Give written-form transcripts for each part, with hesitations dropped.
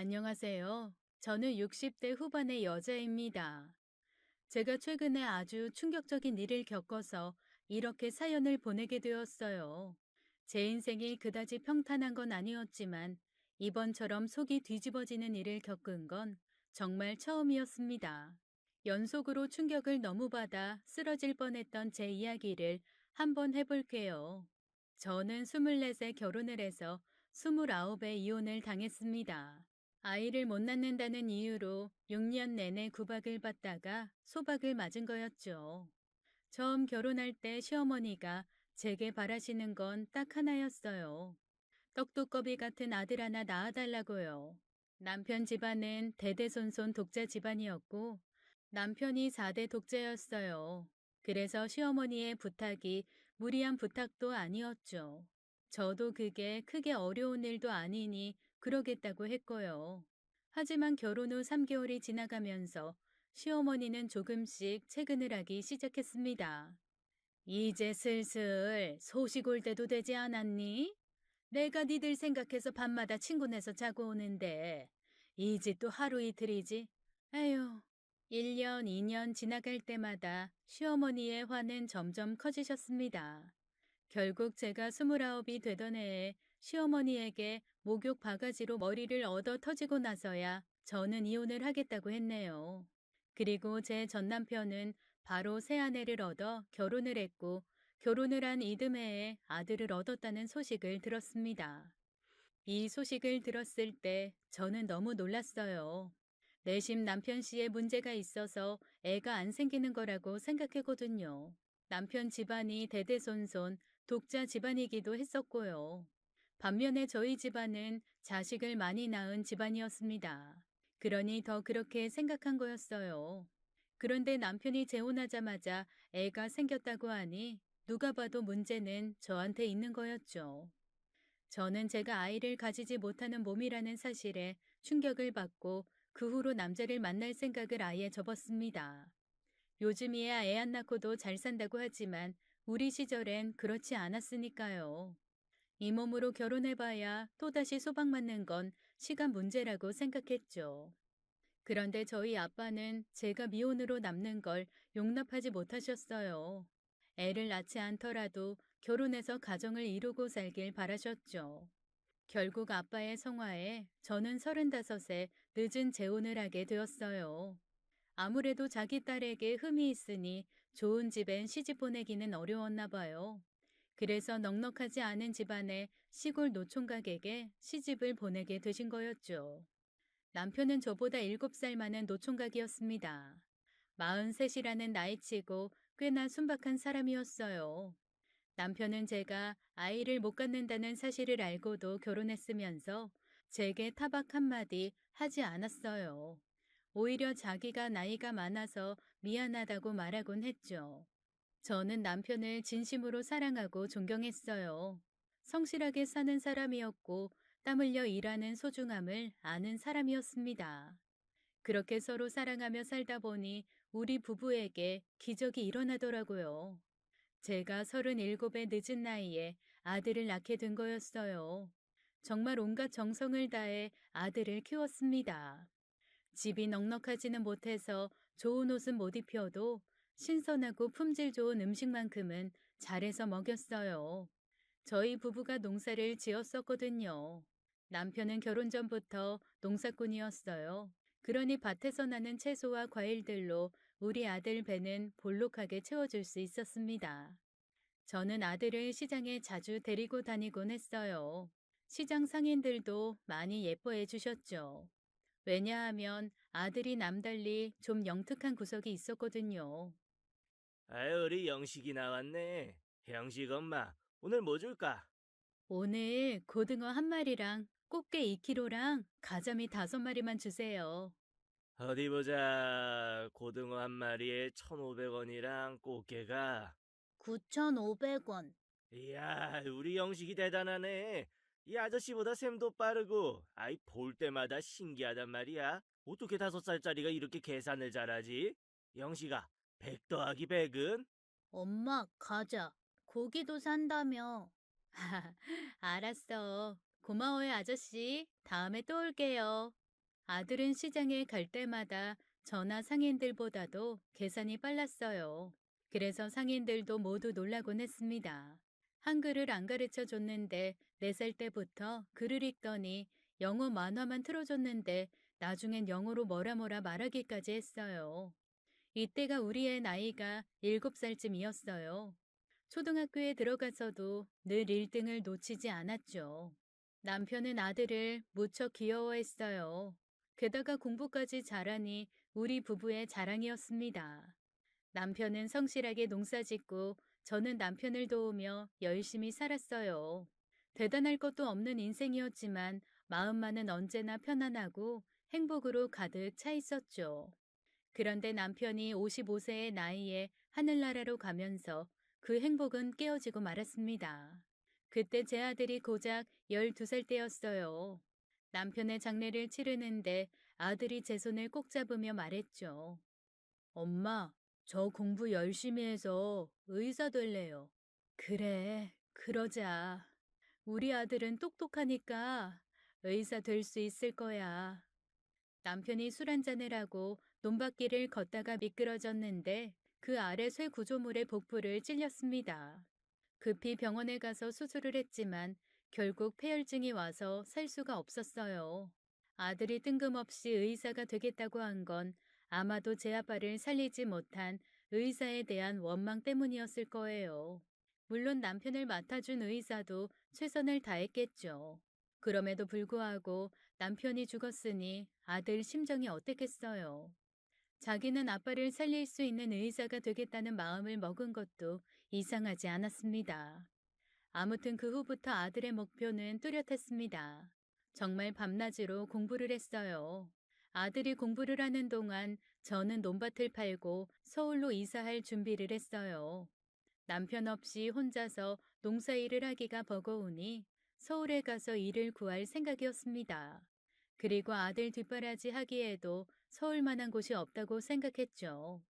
안녕하세요. 저는 60대 후반의 여자입니다. 제가 최근에 아주 충격적인 일을 겪어서 이렇게 사연을 보내게 되었어요. 제 인생이 그다지 평탄한 건 아니었지만 이번처럼 속이 뒤집어지는 일을 겪은 건 정말 처음이었습니다. 연속으로 충격을 너무 받아 쓰러질 뻔했던 제 이야기를 한번 해볼게요. 저는 24세 결혼을 해서 29에 이혼을 당했습니다. 아이를 못 낳는다는 이유로 6년 내내 구박을 받다가 소박을 맞은 거였죠. 처음 결혼할 때 시어머니가 제게 바라시는 건 딱 하나였어요. 떡두꺼비 같은 아들 하나 낳아달라고요. 남편 집안은 대대손손 독자 집안이었고 남편이 4대 독자였어요. 그래서 시어머니의 부탁이 무리한 부탁도 아니었죠. 저도 그게 크게 어려운 일도 아니니 그러겠다고 했고요. 하지만 결혼 후 3개월이 지나가면서 시어머니는 조금씩 채근을 하기 시작했습니다. 이제 슬슬 소식 올 때도 되지 않았니? 내가 니들 생각해서 밤마다 친구네서 자고 오는데 이 집도 하루 이틀이지? 에휴. 1년, 2년 지나갈 때마다 시어머니의 화는 점점 커지셨습니다. 결국 제가 29이 되던 해에 시어머니에게 목욕 바가지로 머리를 얻어 터지고 나서야 저는 이혼을 하겠다고 했네요. 그리고 제 전 남편은 바로 새 아내를 얻어 결혼을 했고 결혼을 한 이듬해에 아들을 얻었다는 소식을 들었습니다. 이 소식을 들었을 때 저는 너무 놀랐어요. 내심 남편 씨의 문제가 있어서 애가 안 생기는 거라고 생각했거든요. 남편 집안이 대대손손 독자 집안이기도 했었고요. 반면에 저희 집안은 자식을 많이 낳은 집안이었습니다. 그러니 더 그렇게 생각한 거였어요. 그런데 남편이 재혼하자마자 애가 생겼다고 하니 누가 봐도 문제는 저한테 있는 거였죠. 저는 제가 아이를 가지지 못하는 몸이라는 사실에 충격을 받고 그 후로 남자를 만날 생각을 아예 접었습니다. 요즘이야 애 안 낳고도 잘 산다고 하지만 우리 시절엔 그렇지 않았으니까요. 이 몸으로 결혼해봐야 또다시 소박 맞는 건 시간 문제라고 생각했죠. 그런데 저희 아빠는 제가 미혼으로 남는 걸 용납하지 못하셨어요. 애를 낳지 않더라도 결혼해서 가정을 이루고 살길 바라셨죠. 결국 아빠의 성화에 저는 35에 늦은 재혼을 하게 되었어요. 아무래도 자기 딸에게 흠이 있으니 좋은 집엔 시집 보내기는 어려웠나 봐요. 그래서 넉넉하지 않은 집안의 시골 노총각에게 시집을 보내게 되신 거였죠. 남편은 저보다 7살 많은 노총각이었습니다. 43이라는 나이치고 꽤나 순박한 사람이었어요. 남편은 제가 아이를 못 갖는다는 사실을 알고도 결혼했으면서 제게 타박 한마디 하지 않았어요. 오히려 자기가 나이가 많아서 미안하다고 말하곤 했죠. 저는 남편을 진심으로 사랑하고 존경했어요. 성실하게 사는 사람이었고 땀 흘려 일하는 소중함을 아는 사람이었습니다. 그렇게 서로 사랑하며 살다 보니 우리 부부에게 기적이 일어나더라고요. 제가 37의 늦은 나이에 아들을 낳게 된 거였어요. 정말 온갖 정성을 다해 아들을 키웠습니다. 집이 넉넉하지는 못해서 좋은 옷은 못 입혀도 신선하고 품질 좋은 음식만큼은 잘해서 먹였어요. 저희 부부가 농사를 지었었거든요. 남편은 결혼 전부터 농사꾼이었어요. 그러니 밭에서 나는 채소와 과일들로 우리 아들 배는 볼록하게 채워줄 수 있었습니다. 저는 아들을 시장에 자주 데리고 다니곤 했어요. 시장 상인들도 많이 예뻐해 주셨죠. 왜냐하면 아들이 남달리 좀 영특한 구석이 있었거든요. 아유, 우리 영식이 나왔네. 영식 엄마, 오늘 뭐 줄까? 오늘 고등어 한 마리랑 꽃게 2kg랑 가자미 5마리만 주세요. 어디 보자. 고등어 한 마리에 1,500원이랑 꽃게가. 9,500원. 이야, 우리 영식이 대단하네. 이 아저씨보다 셈도 빠르고, 아이, 볼 때마다 신기하단 말이야. 어떻게 5살짜리가 이렇게 계산을 잘하지? 영식아, 100 더하기 100은? 엄마, 가자. 고기도 산다며. 알았어. 고마워요, 아저씨. 다음에 또 올게요. 아들은 시장에 갈 때마다 저나 상인들보다도 계산이 빨랐어요. 그래서 상인들도 모두 놀라곤 했습니다. 한글을 안 가르쳐 줬는데 4살 때부터 글을 읽더니 영어 만화만 틀어줬는데 나중엔 영어로 뭐라 뭐라 말하기까지 했어요. 이때가 우리의 나이가 7살쯤이었어요. 초등학교에 들어가서도 늘 1등을 놓치지 않았죠. 남편은 아들을 무척 귀여워했어요. 게다가 공부까지 잘하니 우리 부부의 자랑이었습니다. 남편은 성실하게 농사짓고 저는 남편을 도우며 열심히 살았어요. 대단할 것도 없는 인생이었지만 마음만은 언제나 편안하고 행복으로 가득 차 있었죠. 그런데 남편이 55세의 나이에 하늘나라로 가면서 그 행복은 깨어지고 말았습니다. 그때 제 아들이 고작 12살 때였어요. 남편의 장례를 치르는데 아들이 제 손을 꼭 잡으며 말했죠. 엄마, 저 공부 열심히 해서 의사 될래요. 그래, 그러자. 우리 아들은 똑똑하니까 의사 될 수 있을 거야. 남편이 술 한잔을 하고 논밭길을 걷다가 미끄러졌는데 그 아래 쇠 구조물의 복부를 찔렸습니다. 급히 병원에 가서 수술을 했지만 결국 폐혈증이 와서 살 수가 없었어요. 아들이 뜬금없이 의사가 되겠다고 한 건 아마도 제 아빠를 살리지 못한 의사에 대한 원망 때문이었을 거예요. 물론 남편을 맡아준 의사도 최선을 다했겠죠. 그럼에도 불구하고 남편이 죽었으니 아들 심정이 어땠겠어요. 자기는 아빠를 살릴 수 있는 의사가 되겠다는 마음을 먹은 것도 이상하지 않았습니다. 아무튼 그 후부터 아들의 목표는 뚜렷했습니다. 정말 밤낮으로 공부를 했어요. 아들이 공부를 하는 동안 저는 논밭을 팔고 서울로 이사할 준비를 했어요. 남편 없이 혼자서 농사일을 하기가 버거우니 서울에 가서 일을 구할 생각이었습니다. 그리고 아들 뒷바라지 하기에도 서울만한 곳이 없다고 생각했죠.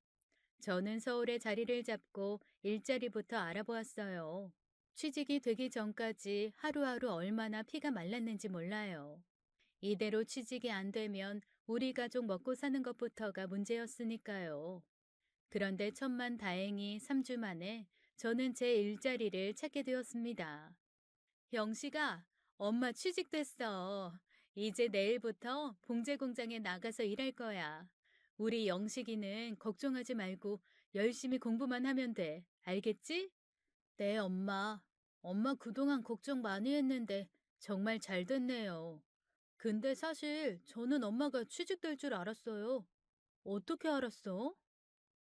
저는 서울에 자리를 잡고 일자리부터 알아보았어요. 취직이 되기 전까지 하루하루 얼마나 피가 말랐는지 몰라요. 이대로 취직이 안 되면 우리 가족 먹고 사는 것부터가 문제였으니까요. 그런데 천만 다행히 3주 만에 저는 제 일자리를 찾게 되었습니다. 영식아, 엄마 취직됐어. 이제 내일부터 봉제 공장에 나가서 일할 거야. 우리 영식이는 걱정하지 말고 열심히 공부만 하면 돼. 알겠지? 네, 엄마. 엄마 그동안 걱정 많이 했는데 정말 잘 됐네요. 근데 사실 저는 엄마가 취직될 줄 알았어요. 어떻게 알았어?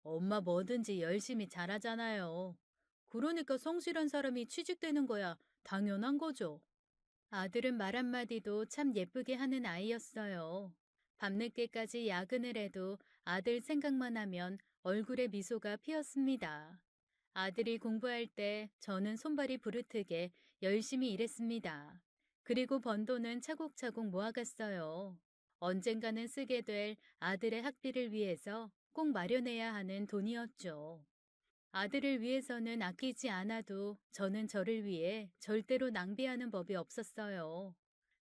엄마 뭐든지 열심히 잘하잖아요. 그러니까 성실한 사람이 취직되는 거야 당연한 거죠. 아들은 말 한마디도 참 예쁘게 하는 아이였어요. 밤늦게까지 야근을 해도 아들 생각만 하면 얼굴에 미소가 피었습니다. 아들이 공부할 때 저는 손발이 부르트게 열심히 일했습니다. 그리고 번 돈은 차곡차곡 모아갔어요. 언젠가는 쓰게 될 아들의 학비를 위해서 꼭 마련해야 하는 돈이었죠. 아들을 위해서는 아끼지 않아도 저는 저를 위해 절대로 낭비하는 법이 없었어요.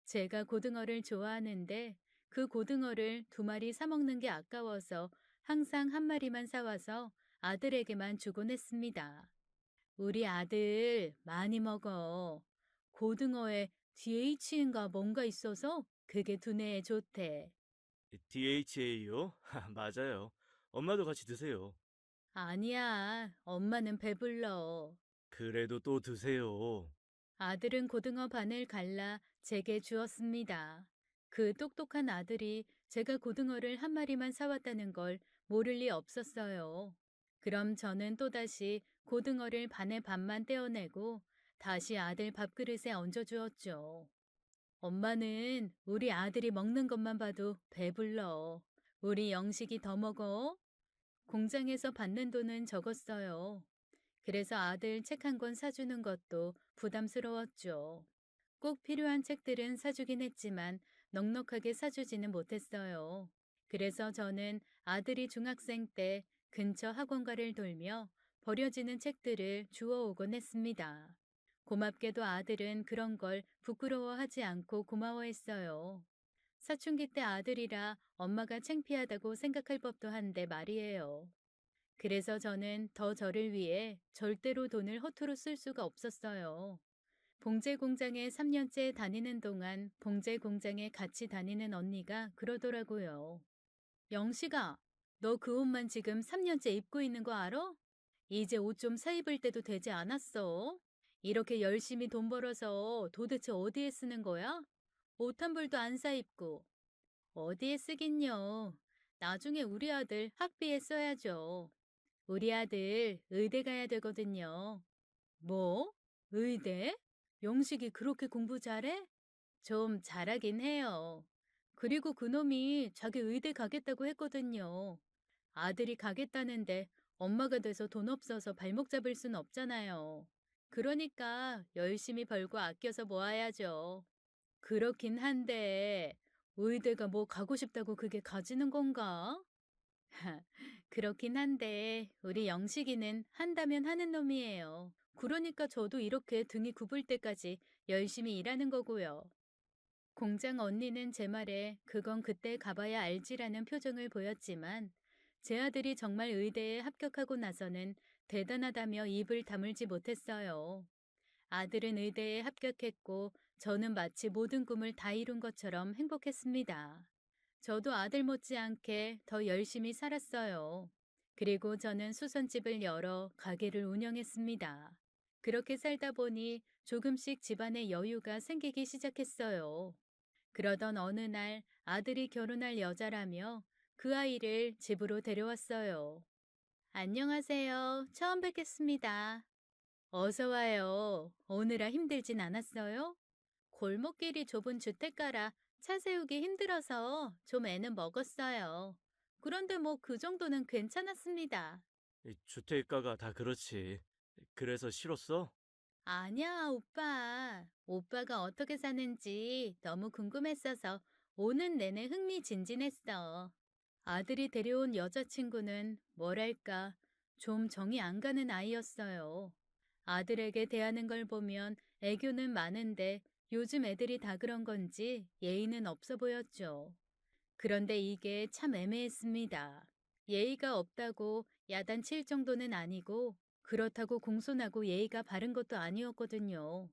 제가 고등어를 좋아하는데 그 고등어를 2마리 사 먹는 게 아까워서 항상 1마리만 사와서 아들에게만 주곤 했습니다. 우리 아들 많이 먹어. 고등어에 DH인가 뭔가 있어서 그게 두뇌에 좋대. DHA요? 맞아요. 엄마도 같이 드세요. 아니야, 엄마는 배불러. 그래도 또 드세요. 아들은 고등어 반을 갈라 제게 주었습니다. 그 똑똑한 아들이 제가 고등어를 1마리만 사왔다는 걸 모를 리 없었어요. 그럼 저는 또다시 고등어를 반의 반만 떼어내고 다시 아들 밥그릇에 얹어주었죠. 엄마는 우리 아들이 먹는 것만 봐도 배불러. 우리 영식이 더 먹어? 공장에서 받는 돈은 적었어요. 그래서 아들 책 한 권 사주는 것도 부담스러웠죠. 꼭 필요한 책들은 사주긴 했지만 넉넉하게 사주지는 못했어요. 그래서 저는 아들이 중학생 때 근처 학원가를 돌며 버려지는 책들을 주워오곤 했습니다. 고맙게도 아들은 그런 걸 부끄러워하지 않고 고마워했어요. 사춘기 때 아들이라 엄마가 창피하다고 생각할 법도 한데 말이에요. 그래서 저는 더 저를 위해 절대로 돈을 허투루 쓸 수가 없었어요. 봉제 공장에 3년째 다니는 동안 봉제 공장에 같이 다니는 언니가 그러더라고요. 영식아, 너 그 옷만 지금 3년째 입고 있는 거 알아? 이제 옷 좀 사 입을 때도 되지 않았어? 이렇게 열심히 돈 벌어서 도대체 어디에 쓰는 거야? 옷 한 벌도 안 사 입고. 어디에 쓰긴요. 나중에 우리 아들 학비에 써야죠. 우리 아들 의대 가야 되거든요. 뭐? 의대? 영식이 그렇게 공부 잘해? 좀 잘하긴 해요. 그리고 그놈이 자기 의대 가겠다고 했거든요. 아들이 가겠다는데 엄마가 돼서 돈 없어서 발목 잡을 순 없잖아요. 그러니까 열심히 벌고 아껴서 모아야죠. 그렇긴 한데 의대가 뭐 가고 싶다고 그게 가지는 건가? 그렇긴 한데 우리 영식이는 한다면 하는 놈이에요. 그러니까 저도 이렇게 등이 굽을 때까지 열심히 일하는 거고요. 공장 언니는 제 말에 그건 그때 가봐야 알지라는 표정을 보였지만 제 아들이 정말 의대에 합격하고 나서는 대단하다며 입을 다물지 못했어요. 아들은 의대에 합격했고 저는 마치 모든 꿈을 다 이룬 것처럼 행복했습니다. 저도 아들 못지않게 더 열심히 살았어요. 그리고 저는 수선집을 열어 가게를 운영했습니다. 그렇게 살다 보니 조금씩 집안에 여유가 생기기 시작했어요. 그러던 어느 날 아들이 결혼할 여자라며 그 아이를 집으로 데려왔어요. 안녕하세요. 처음 뵙겠습니다. 어서 와요. 오느라 힘들진 않았어요? 골목길이 좁은 주택가라 차 세우기 힘들어서 좀 애는 먹었어요. 그런데 뭐 그 정도는 괜찮았습니다. 이 주택가가 다 그렇지. 그래서 싫었어? 아니야, 오빠. 오빠가 어떻게 사는지 너무 궁금했어서 오는 내내 흥미진진했어. 아들이 데려온 여자친구는 뭐랄까, 좀 정이 안 가는 아이였어요. 아들에게 대하는 걸 보면 애교는 많은데 요즘 애들이 다 그런 건지 예의는 없어 보였죠. 그런데 이게 참 애매했습니다. 예의가 없다고 야단칠 정도는 아니고 그렇다고 공손하고 예의가 바른 것도 아니었거든요.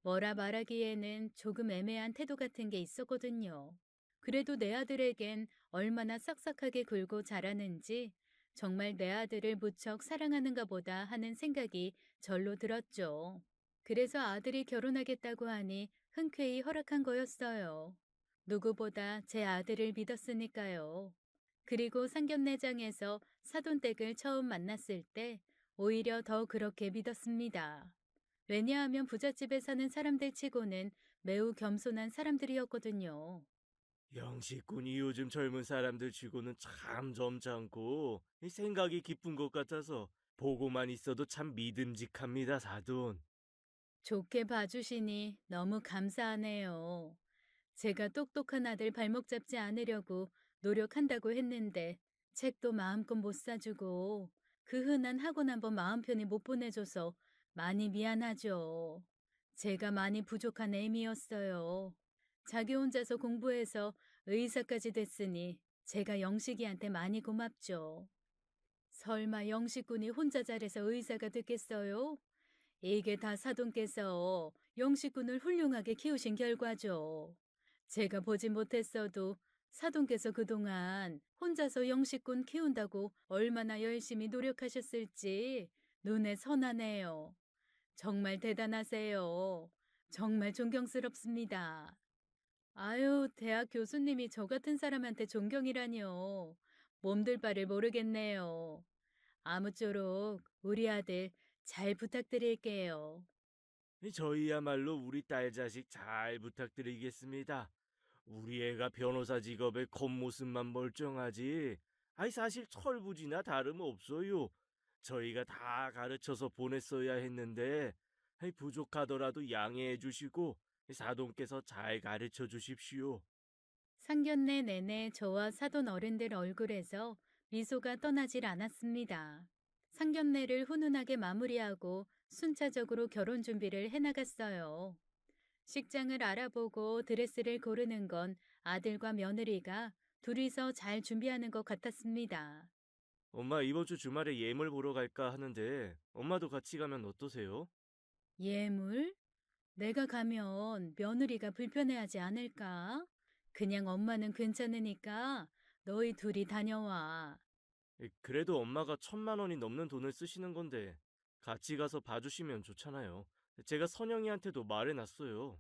뭐라 말하기에는 조금 애매한 태도 같은 게 있었거든요. 그래도 내 아들에겐 얼마나 싹싹하게 굴고 자라는지 정말 내 아들을 무척 사랑하는가 보다 하는 생각이 절로 들었죠. 그래서 아들이 결혼하겠다고 하니 흔쾌히 허락한 거였어요. 누구보다 제 아들을 믿었으니까요. 그리고 상견례장에서 사돈댁을 처음 만났을 때 오히려 더 그렇게 믿었습니다. 왜냐하면 부잣집에 사는 사람들 치고는 매우 겸손한 사람들이었거든요. 영식군이 요즘 젊은 사람들 치고는 참 점잖고 이 생각이 깊은 것 같아서 보고만 있어도 참 믿음직합니다, 사돈. 좋게 봐주시니 너무 감사하네요. 제가 똑똑한 아들 발목 잡지 않으려고 노력한다고 했는데 책도 마음껏 못 사주고 그 흔한 학원 한번 마음 편히 못 보내줘서 많이 미안하죠. 제가 많이 부족한 애미였어요. 자기 혼자서 공부해서 의사까지 됐으니 제가 영식이한테 많이 고맙죠. 설마 영식군이 혼자 잘해서 의사가 됐겠어요? 이게 다 사돈께서 영식군을 훌륭하게 키우신 결과죠. 제가 보진 못했어도 사돈께서 그동안 혼자서 영식군 키운다고 얼마나 열심히 노력하셨을지 눈에 선하네요. 정말 대단하세요. 정말 존경스럽습니다. 아유, 대학 교수님이 저 같은 사람한테 존경이라뇨. 몸둘 바를 모르겠네요. 아무쪼록 우리 아들 잘 부탁드릴게요. 저희야말로 우리 딸 자식 잘 부탁드리겠습니다. 우리 애가 변호사 직업의 겉모습만 멀쩡하지. 아이 사실 철부지나 다름없어요. 저희가 다 가르쳐서 보냈어야 했는데 아이, 부족하더라도 양해해 주시고 사돈께서 잘 가르쳐 주십시오. 상견례 내내 저와 사돈 어른들 얼굴에서 미소가 떠나질 않았습니다. 상견례를 훈훈하게 마무리하고 순차적으로 결혼 준비를 해나갔어요. 식장을 알아보고 드레스를 고르는 건 아들과 며느리가 둘이서 잘 준비하는 것 같았습니다. 엄마 이번 주 주말에 예물 보러 갈까 하는데 엄마도 같이 가면 어떠세요? 예물? 내가 가면 며느리가 불편해하지 않을까? 그냥 엄마는 괜찮으니까 너희 둘이 다녀와. 그래도 엄마가 1,000만 원이 넘는 돈을 쓰시는 건데 같이 가서 봐주시면 좋잖아요. 제가 선영이한테도 말해놨어요.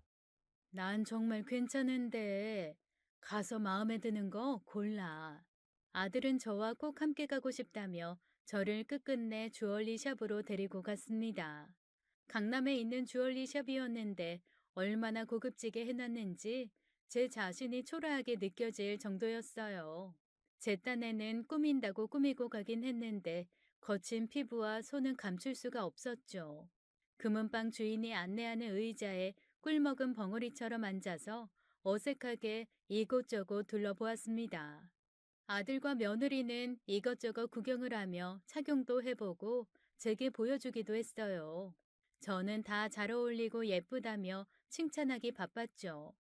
난 정말 괜찮은데 가서 마음에 드는 거 골라. 아들은 저와 꼭 함께 가고 싶다며 저를 끝끝내 주얼리 샵으로 데리고 갔습니다. 강남에 있는 주얼리 샵이었는데 얼마나 고급지게 해놨는지 제 자신이 초라하게 느껴질 정도였어요. 제 딴에는 꾸민다고 꾸미고 가긴 했는데 거친 피부와 손은 감출 수가 없었죠. 금은방 주인이 안내하는 의자에 꿀먹은 벙어리처럼 앉아서 어색하게 이곳저곳 둘러보았습니다. 아들과 며느리는 이것저것 구경을 하며 착용도 해보고 제게 보여주기도 했어요. 저는 다 잘 어울리고 예쁘다며 칭찬하기 바빴죠.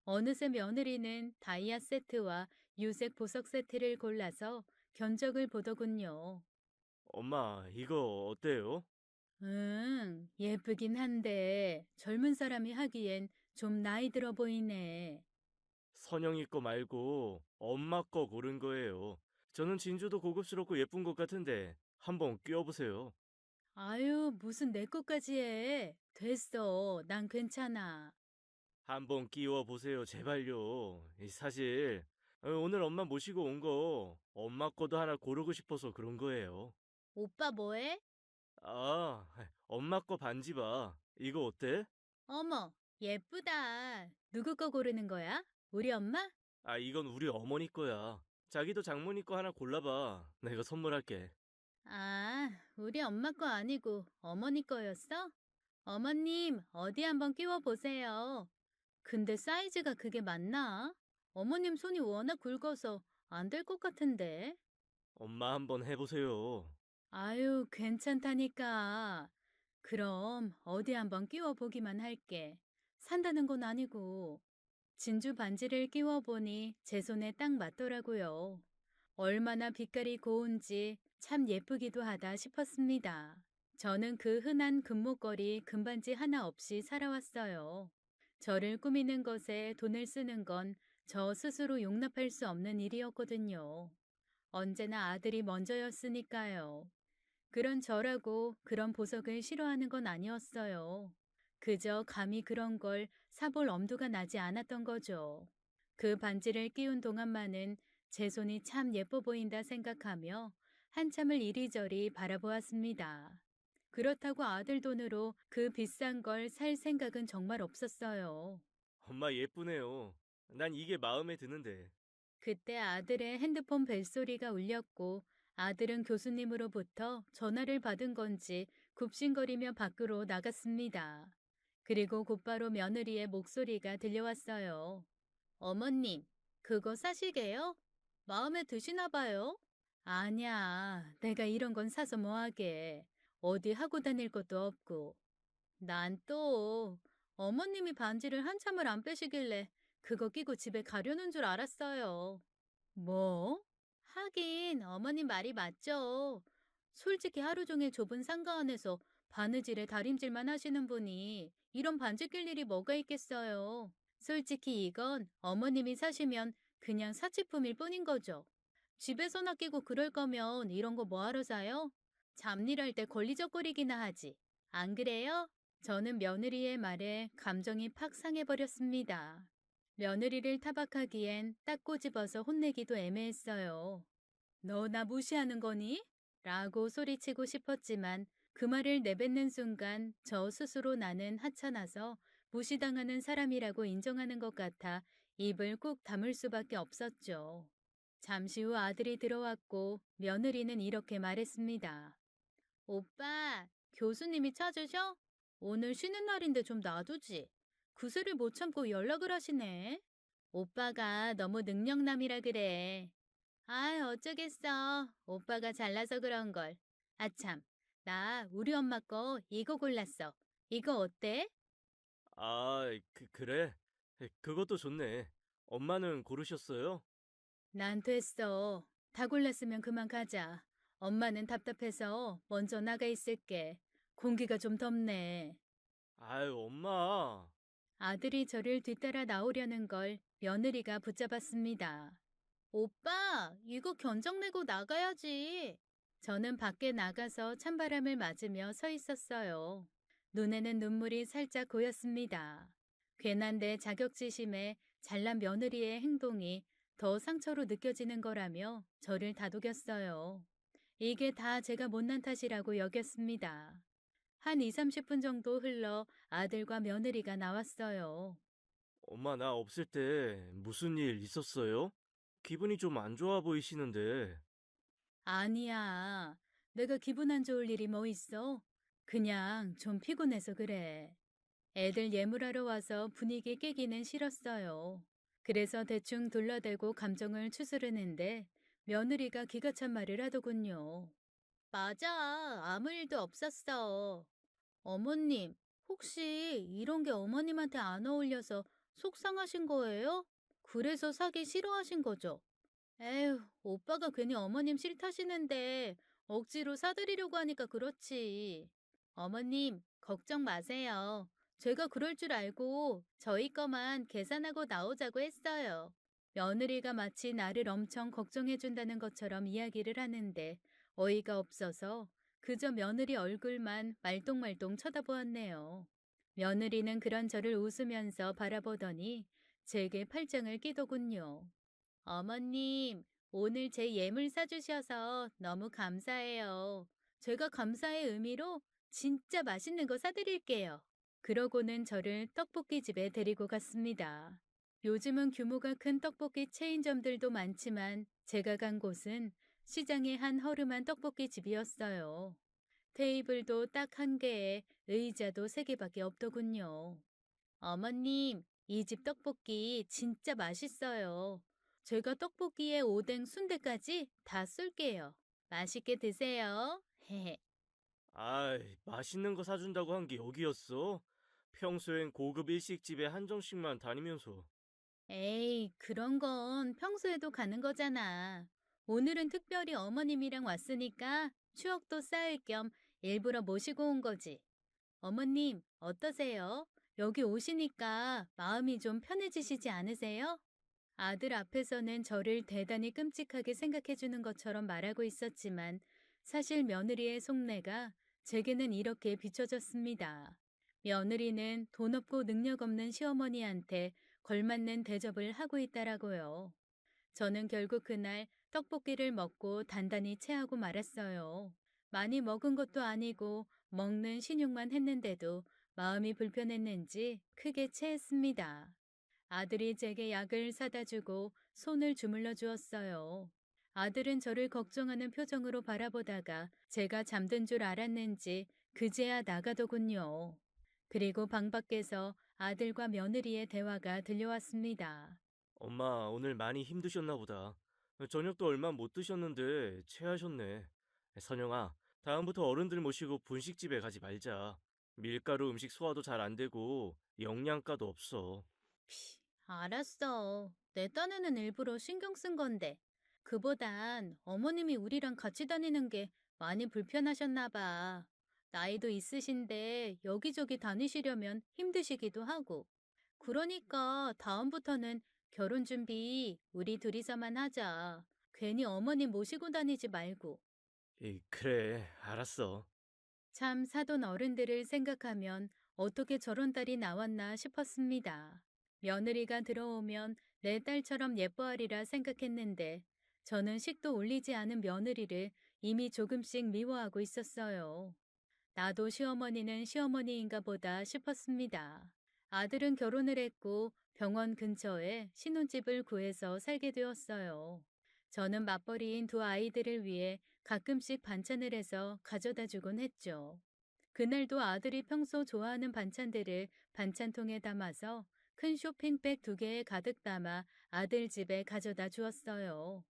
어느새 며느리는 다이아 세트와 유색 보석 세트를 골라서 견적을 보더군요. 엄마, 이거 어때요? 예쁘긴 한데 젊은 사람이 하기엔 좀 나이 들어 보이네. 선영이 거 말고 엄마 거 고른 거예요. 저는 진주도 고급스럽고 예쁜 것 같은데 한번 끼워보세요. 아유, 무슨 내 것까지 해. 됐어. 난 괜찮아. 한번 끼워보세요, 제발요. 사실 오늘 엄마 모시고 온 거 엄마 거도 하나 고르고 싶어서 그런 거예요. 오빠 뭐해? 아, 엄마 거 반지 봐. 이거 어때? 어머, 예쁘다. 누구 거 고르는 거야? 우리 엄마? 아, 이건 우리 어머니 거야. 자기도 장모님 거 하나 골라봐. 내가 선물할게. 아, 우리 엄마 거 아니고 어머니 거였어? 어머님, 어디 한번 끼워 보세요. 근데 사이즈가 그게 맞나? 어머님 손이 워낙 굵어서 안 될 것 같은데. 엄마 한번 해보세요. 아유, 괜찮다니까. 그럼 어디 한번 끼워 보기만 할게. 산다는 건 아니고. 진주 반지를 끼워 보니 제 손에 딱 맞더라고요. 얼마나 빛깔이 고운지 참 예쁘기도 하다 싶었습니다. 저는 그 흔한 금목걸이 금반지 하나 없이 살아왔어요. 저를 꾸미는 것에 돈을 쓰는 건 저 스스로 용납할 수 없는 일이었거든요. 언제나 아들이 먼저였으니까요. 그런 저라고 그런 보석을 싫어하는 건 아니었어요. 그저 감히 그런 걸 사볼 엄두가 나지 않았던 거죠. 그 반지를 끼운 동안만은 제 손이 참 예뻐 보인다 생각하며 한참을 이리저리 바라보았습니다. 그렇다고 아들 돈으로 그 비싼 걸 살 생각은 정말 없었어요. 엄마 예쁘네요. 난 이게 마음에 드는데. 그때 아들의 핸드폰 벨소리가 울렸고 아들은 교수님으로부터 전화를 받은 건지 굽신거리며 밖으로 나갔습니다. 그리고 곧바로 며느리의 목소리가 들려왔어요. 어머님, 그거 사시게요? 마음에 드시나 봐요? 아니야, 내가 이런 건 사서 뭐하게. 어디 하고 다닐 것도 없고. 난 또 어머님이 반지를 한참을 안 빼시길래 그거 끼고 집에 가려는 줄 알았어요. 뭐? 하긴 어머님 말이 맞죠. 솔직히 하루 종일 좁은 상가 안에서 바느질에 다림질만 하시는 분이 이런 반지 낄 일이 뭐가 있겠어요. 솔직히 이건 어머님이 사시면 그냥 사치품일 뿐인 거죠. 집에서나 끼고 그럴 거면 이런 거 뭐하러 사요? 잡일할 때 걸리적거리기나 하지. 안 그래요? 저는 며느리의 말에 감정이 팍 상해버렸습니다. 며느리를 타박하기엔 딱 꼬집어서 혼내기도 애매했어요. 너 나 무시하는 거니? 라고 소리치고 싶었지만 그 말을 내뱉는 순간 저 스스로 나는 하찮아서 무시당하는 사람이라고 인정하는 것 같아 입을 꾹 다물 수밖에 없었죠. 잠시 후 아들이 들어왔고 며느리는 이렇게 말했습니다. 오빠, 교수님이 찾으셔? 오늘 쉬는 날인데 좀 놔두지. 그새를 못 참고 연락을 하시네. 오빠가 너무 능력남이라 그래. 아, 어쩌겠어. 오빠가 잘나서 그런 걸. 아참, 나 우리 엄마 거 이거 골랐어. 이거 어때? 아, 그래? 그것도 좋네. 엄마는 고르셨어요? 난 됐어. 다 골랐으면 그만 가자. 엄마는 답답해서 먼저 나가 있을게. 공기가 좀 덥네. 아유, 엄마. 아들이 저를 뒤따라 나오려는 걸 며느리가 붙잡았습니다. 오빠, 이거 견적 내고 나가야지. 저는 밖에 나가서 찬바람을 맞으며 서 있었어요. 눈에는 눈물이 살짝 고였습니다. 괜한 내 자격지심에 잘난 며느리의 행동이 더 상처로 느껴지는 거라며 저를 다독였어요. 이게 다 제가 못난 탓이라고 여겼습니다. 한 2, 30분 정도 흘러 아들과 며느리가 나왔어요. 엄마, 나 없을 때 무슨 일 있었어요? 기분이 좀 안 좋아 보이시는데. 아니야. 내가 기분 안 좋을 일이 뭐 있어? 그냥 좀 피곤해서 그래. 애들 예물하러 와서 분위기 깨기는 싫었어요. 그래서 대충 둘러대고 감정을 추스르는데 며느리가 기가 찬 말을 하더군요. 맞아. 아무 일도 없었어. 어머님, 혹시 이런 게 어머님한테 안 어울려서 속상하신 거예요? 그래서 사기 싫어하신 거죠? 에휴, 오빠가 괜히 어머님 싫다시는데 억지로 사드리려고 하니까 그렇지. 어머님, 걱정 마세요. 제가 그럴 줄 알고 저희 거만 계산하고 나오자고 했어요. 며느리가 마치 나를 엄청 걱정해준다는 것처럼 이야기를 하는데 어이가 없어서 그저 며느리 얼굴만 말똥말똥 쳐다보았네요. 며느리는 그런 저를 웃으면서 바라보더니 제게 팔짱을 끼더군요. 어머님, 오늘 제 예물 사주셔서 너무 감사해요. 제가 감사의 의미로 진짜 맛있는 거 사드릴게요. 그러고는 저를 떡볶이 집에 데리고 갔습니다. 요즘은 규모가 큰 떡볶이 체인점들도 많지만 제가 간 곳은 시장의 한 허름한 떡볶이 집이었어요. 테이블도 딱 한 개에 의자도 세 개밖에 없더군요. 어머님, 이 집 떡볶이 진짜 맛있어요. 제가 떡볶이에 오뎅 순대까지 다 쏠게요. 맛있게 드세요. 헤헤. 아이, 맛있는 거 사준다고 한 게 여기였어? 평소엔 고급 일식집에 한정식만 다니면서. 에이, 그런 건 평소에도 가는 거잖아. 오늘은 특별히 어머님이랑 왔으니까 추억도 쌓을 겸 일부러 모시고 온 거지. 어머님, 어떠세요? 여기 오시니까 마음이 좀 편해지시지 않으세요? 아들 앞에서는 저를 대단히 끔찍하게 생각해 주는 것처럼 말하고 있었지만 사실 며느리의 속내가 제게는 이렇게 비춰졌습니다. 며느리는 돈 없고 능력 없는 시어머니한테 걸맞는 대접을 하고 있다라고요. 저는 결국 그날 떡볶이를 먹고 단단히 체하고 말았어요. 많이 먹은 것도 아니고 먹는 신용만 했는데도 마음이 불편했는지 크게 체했습니다. 아들이 제게 약을 사다 주고 손을 주물러 주었어요. 아들은 저를 걱정하는 표정으로 바라보다가 제가 잠든 줄 알았는지 그제야 나가더군요. 그리고 방 밖에서 아들과 며느리의 대화가 들려왔습니다. 엄마, 오늘 많이 힘드셨나 보다. 저녁도 얼마 못 드셨는데 체하셨네. 선영아, 다음부터 어른들 모시고 분식집에 가지 말자. 밀가루 음식 소화도 잘 안 되고 영양가도 없어. 알았어. 내 딴에는 일부러 신경 쓴 건데. 그보단 어머님이 우리랑 같이 다니는 게 많이 불편하셨나 봐. 나이도 있으신데 여기저기 다니시려면 힘드시기도 하고. 그러니까 다음부터는 결혼 준비 우리 둘이서만 하자. 괜히 어머님 모시고 다니지 말고. 그래, 알았어. 참 사돈 어른들을 생각하면 어떻게 저런 딸이 나왔나 싶었습니다. 며느리가 들어오면 내 딸처럼 예뻐하리라 생각했는데 저는 식도 올리지 않은 며느리를 이미 조금씩 미워하고 있었어요. 나도 시어머니는 시어머니인가 보다 싶었습니다. 아들은 결혼을 했고 병원 근처에 신혼집을 구해서 살게 되었어요. 저는 맞벌이인 두 아이들을 위해 가끔씩 반찬을 해서 가져다 주곤 했죠. 그날도 아들이 평소 좋아하는 반찬들을 반찬통에 담아서 큰 쇼핑백 2개에 가득 담아 아들 집에 가져다 주었어요.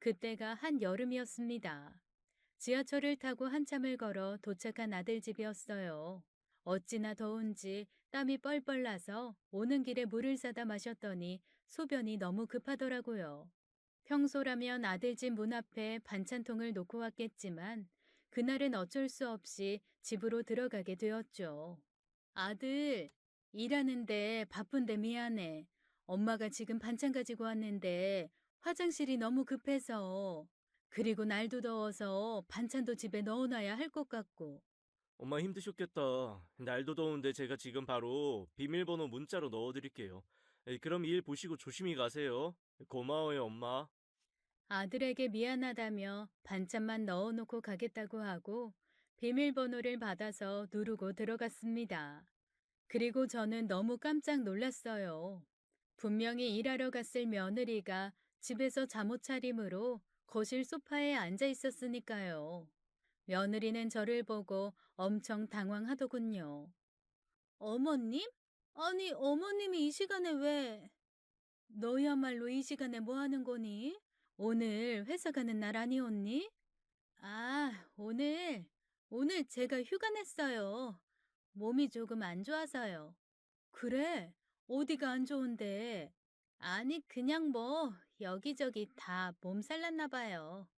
그때가 한여름이었습니다. 지하철을 타고 한참을 걸어 도착한 아들 집이었어요. 어찌나 더운지 땀이 뻘뻘 나서 오는 길에 물을 사다 마셨더니 소변이 너무 급하더라고요. 평소라면 아들 집 문 앞에 반찬통을 놓고 왔겠지만 그날은 어쩔 수 없이 집으로 들어가게 되었죠. 아들, 일하는데 바쁜데 미안해. 엄마가 지금 반찬 가지고 왔는데 화장실이 너무 급해서. 그리고 날도 더워서 반찬도 집에 넣어놔야 할 것 같고. 엄마 힘드셨겠다. 날도 더운데 제가 지금 바로 비밀번호 문자로 넣어드릴게요. 그럼 일 보시고 조심히 가세요. 고마워요, 엄마. 아들에게 미안하다며 반찬만 넣어놓고 가겠다고 하고 비밀번호를 받아서 누르고 들어갔습니다. 그리고 저는 너무 깜짝 놀랐어요. 분명히 일하러 갔을 며느리가 집에서 잠옷 차림으로 거실 소파에 앉아 있었으니까요. 며느리는 저를 보고 엄청 당황하더군요. 어머님? 아니, 어머님이 이 시간에 왜? 너야말로 이 시간에 뭐 하는 거니? 오늘 회사 가는 날 아니었니? 아, 오늘 제가 휴가 냈어요. 몸이 조금 안 좋아서요. 그래? 어디가 안 좋은데? 아니, 그냥 뭐, 여기저기 다 몸살 났나 봐요.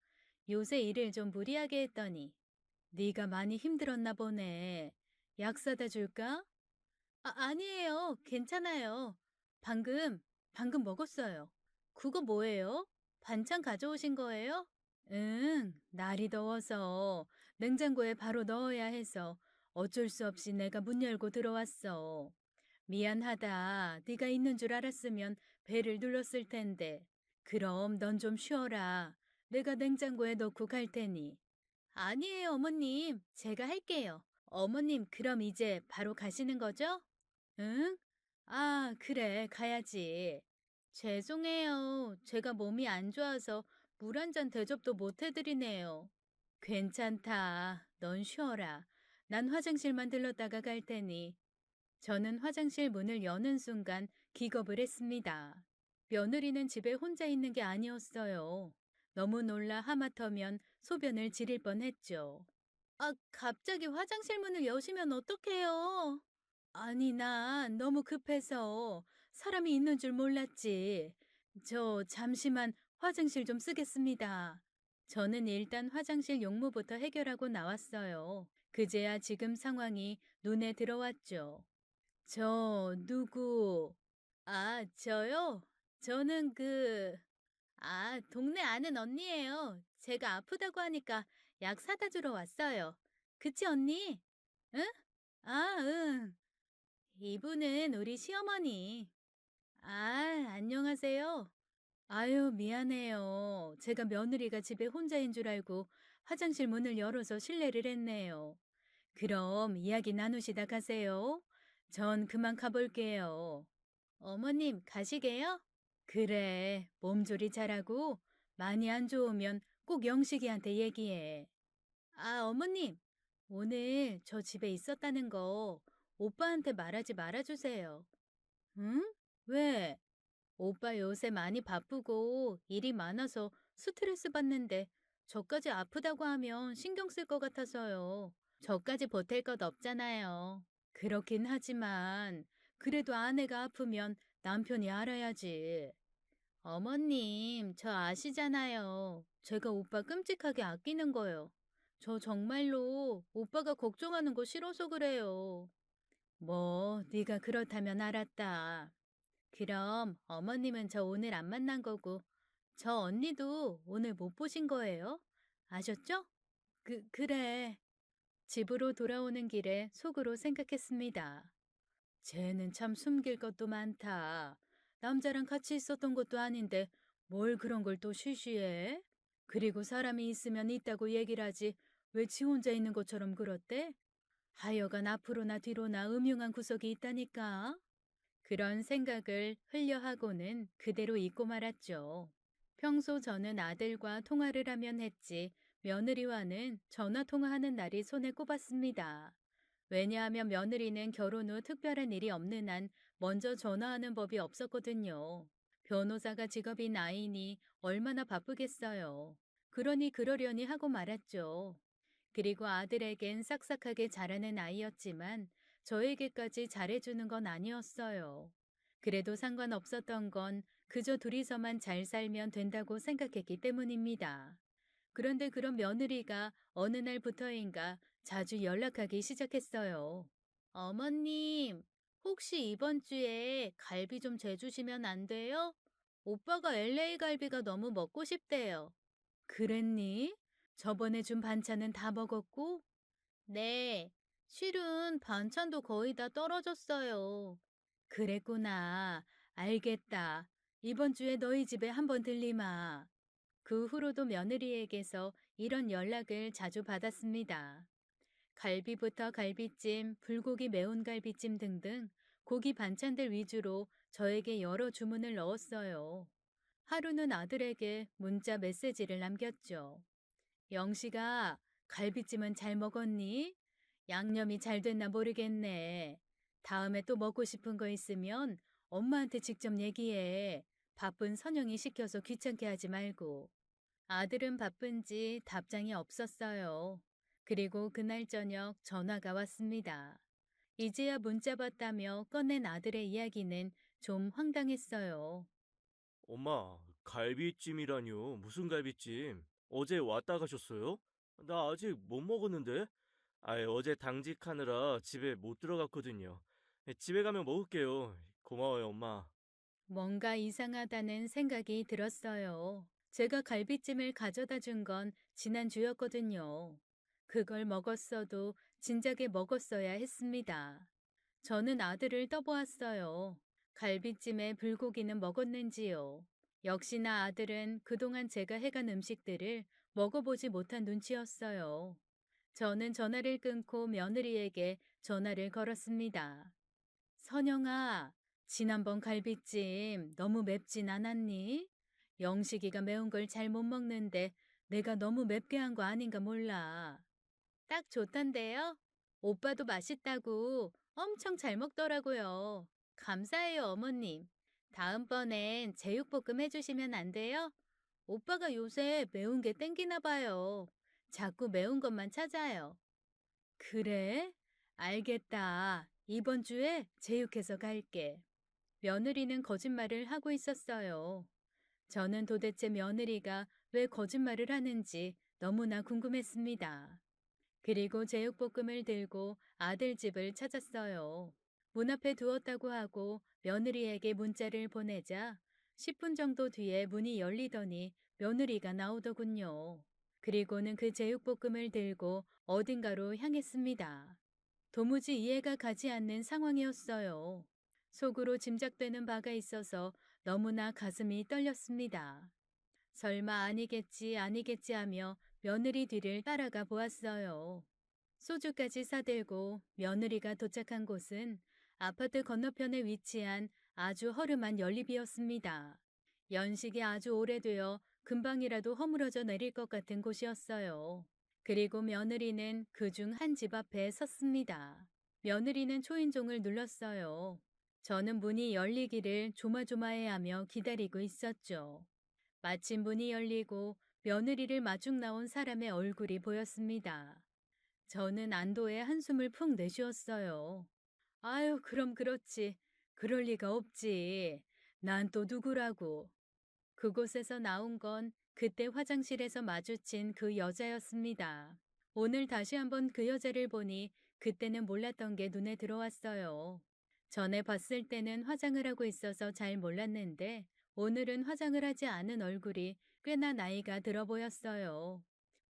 요새 일을 좀 무리하게 했더니. 네가 많이 힘들었나 보네. 약 사다 줄까? 아니에요. 괜찮아요. 방금, 방금 먹었어요. 그거 뭐예요? 반찬 가져오신 거예요? 응, 날이 더워서 냉장고에 바로 넣어야 해서 어쩔 수 없이 내가 문 열고 들어왔어. 미안하다. 네가 있는 줄 알았으면 배를 눌렀을 텐데. 그럼 넌 좀 쉬어라. 내가 냉장고에 넣고 갈 테니. 아니에요, 어머님. 제가 할게요. 어머님, 그럼 이제 바로 가시는 거죠? 응? 아, 그래, 가야지. 죄송해요. 제가 몸이 안 좋아서 물 한 잔 대접도 못 해드리네요. 괜찮다. 넌 쉬어라. 난 화장실만 들렀다가 갈 테니. 저는 화장실 문을 여는 순간 기겁을 했습니다. 며느리는 집에 혼자 있는 게 아니었어요. 너무 놀라 하마터면 소변을 지릴 뻔했죠. 아, 갑자기 화장실 문을 여시면 어떡해요? 아니, 난 너무 급해서 사람이 있는 줄 몰랐지. 저 잠시만 화장실 좀 쓰겠습니다. 저는 일단 화장실 용무부터 해결하고 나왔어요. 그제야 지금 상황이 눈에 들어왔죠. 누구? 아, 저요? 저는 동네 아는 언니예요. 제가 아프다고 하니까 약 사다 주러 왔어요. 그치, 언니? 응? 응. 이분은 우리 시어머니. 안녕하세요. 아유, 미안해요. 제가 며느리가 집에 혼자인 줄 알고 화장실 문을 열어서 실례를 했네요. 그럼 이야기 나누시다 가세요. 전 그만 가볼게요. 어머님, 가시게요? 그래, 몸조리 잘하고 많이 안 좋으면 꼭 영식이한테 얘기해. 어머님, 오늘 저 집에 있었다는 거 오빠한테 말하지 말아주세요. 응? 왜? 오빠 요새 많이 바쁘고 일이 많아서 스트레스 받는데 저까지 아프다고 하면 신경 쓸 것 같아서요. 저까지 보탤 것 없잖아요. 그렇긴 하지만 그래도 아내가 아프면 남편이 알아야지. 어머님, 저 아시잖아요. 제가 오빠 끔찍하게 아끼는 거요. 저 정말로 오빠가 걱정하는 거 싫어서 그래요. 뭐, 네가 그렇다면 알았다. 그럼 어머님은 저 오늘 안 만난 거고, 저 언니도 오늘 못 보신 거예요? 아셨죠? 그래. 집으로 돌아오는 길에 속으로 생각했습니다. 쟤는 참 숨길 것도 많다. 남자랑 같이 있었던 것도 아닌데 뭘 그런 걸 또 쉬쉬해? 그리고 사람이 있으면 있다고 얘기를 하지 왜 지 혼자 있는 것처럼 그렇대? 하여간 앞으로나 뒤로나 음흉한 구석이 있다니까. 그런 생각을 흘려하고는 그대로 잊고 말았죠. 평소 저는 아들과 통화를 하면 했지 며느리와는 전화 통화하는 날이 손에 꼽았습니다. 왜냐하면 며느리는 결혼 후 특별한 일이 없는 한 먼저 전화하는 법이 없었거든요. 변호사가 직업인 아이니 얼마나 바쁘겠어요. 그러니 그러려니 하고 말았죠. 그리고 아들에겐 싹싹하게 자라는 아이였지만 저에게까지 잘해주는 건 아니었어요. 그래도 상관없었던 건 그저 둘이서만 잘 살면 된다고 생각했기 때문입니다. 그런데 그런 며느리가 어느 날부터인가 자주 연락하기 시작했어요. 어머님, 혹시 이번 주에 갈비 좀 재주시면 안 돼요? 오빠가 LA 갈비가 너무 먹고 싶대요. 그랬니? 저번에 준 반찬은 다 먹었고? 네, 실은 반찬도 거의 다 떨어졌어요. 그랬구나. 알겠다. 이번 주에 너희 집에 한번 들리마. 그 후로도 며느리에게서 이런 연락을 자주 받았습니다. 갈비부터 갈비찜, 불고기 매운 갈비찜 등등 고기 반찬들 위주로 저에게 여러 주문을 넣었어요. 하루는 아들에게 문자 메시지를 남겼죠. 영식아, 갈비찜은 잘 먹었니? 양념이 잘 됐나 모르겠네. 다음에 또 먹고 싶은 거 있으면 엄마한테 직접 얘기해. 바쁜 선영이 시켜서 귀찮게 하지 말고. 아들은 바쁜지 답장이 없었어요. 그리고 그날 저녁 전화가 왔습니다. 이제야 문자 봤다며 꺼낸 아들의 이야기는 좀 황당했어요. 엄마, 갈비찜이라뇨? 무슨 갈비찜? 어제 왔다 가셨어요? 나 아직 못 먹었는데? 어제 당직하느라 집에 못 들어갔거든요. 집에 가면 먹을게요. 고마워요, 엄마. 뭔가 이상하다는 생각이 들었어요. 제가 갈비찜을 가져다 준 건 지난주였거든요. 그걸 먹었어도 진작에 먹었어야 했습니다. 저는 아들을 떠보았어요. 갈비찜에 불고기는 먹었는지요. 역시나 아들은 그동안 제가 해간 음식들을 먹어보지 못한 눈치였어요. 저는 전화를 끊고 며느리에게 전화를 걸었습니다. 선영아, 지난번 갈비찜 너무 맵진 않았니? 영식이가 매운 걸 잘 못 먹는데 내가 너무 맵게 한 거 아닌가 몰라. 딱 좋던데요? 오빠도 맛있다고 엄청 잘 먹더라고요. 감사해요, 어머님. 다음번엔 제육볶음 해주시면 안 돼요? 오빠가 요새 매운 게 땡기나 봐요. 자꾸 매운 것만 찾아요. 그래? 알겠다. 이번 주에 제육해서 갈게. 며느리는 거짓말을 하고 있었어요. 저는 도대체 며느리가 왜 거짓말을 하는지 너무나 궁금했습니다. 그리고 제육볶음을 들고 아들 집을 찾았어요. 문 앞에 두었다고 하고 며느리에게 문자를 보내자 10분 정도 뒤에 문이 열리더니 며느리가 나오더군요. 그리고는 그 제육볶음을 들고 어딘가로 향했습니다. 도무지 이해가 가지 않는 상황이었어요. 속으로 짐작되는 바가 있어서 너무나 가슴이 떨렸습니다. 설마 아니겠지, 아니겠지 하며 며느리 뒤를 따라가 보았어요. 소주까지 사들고 며느리가 도착한 곳은 아파트 건너편에 위치한 아주 허름한 연립이었습니다. 연식이 아주 오래되어 금방이라도 허물어져 내릴 것 같은 곳이었어요. 그리고 며느리는 그중 한 집 앞에 섰습니다. 며느리는 초인종을 눌렀어요. 저는 문이 열리기를 조마조마해하며 기다리고 있었죠. 마침 문이 열리고 며느리를 마중 나온 사람의 얼굴이 보였습니다. 저는 안도의 한숨을 푹 내쉬었어요. 아유, 그럼 그렇지. 그럴 리가 없지. 난 또 누구라고. 그곳에서 나온 건 그때 화장실에서 마주친 그 여자였습니다. 오늘 다시 한번 그 여자를 보니 그때는 몰랐던 게 눈에 들어왔어요. 전에 봤을 때는 화장을 하고 있어서 잘 몰랐는데 오늘은 화장을 하지 않은 얼굴이 꽤나 나이가 들어 보였어요.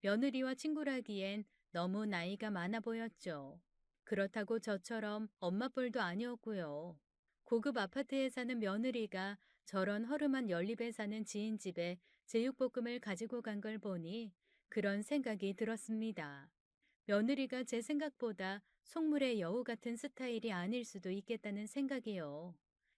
며느리와 친구라기엔 너무 나이가 많아 보였죠. 그렇다고 저처럼 엄마뻘도 아니었고요. 고급 아파트에 사는 며느리가 저런 허름한 연립에 사는 지인 집에 제육볶음을 가지고 간 걸 보니 그런 생각이 들었습니다. 며느리가 제 생각보다 속물의 여우 같은 스타일이 아닐 수도 있겠다는 생각이요.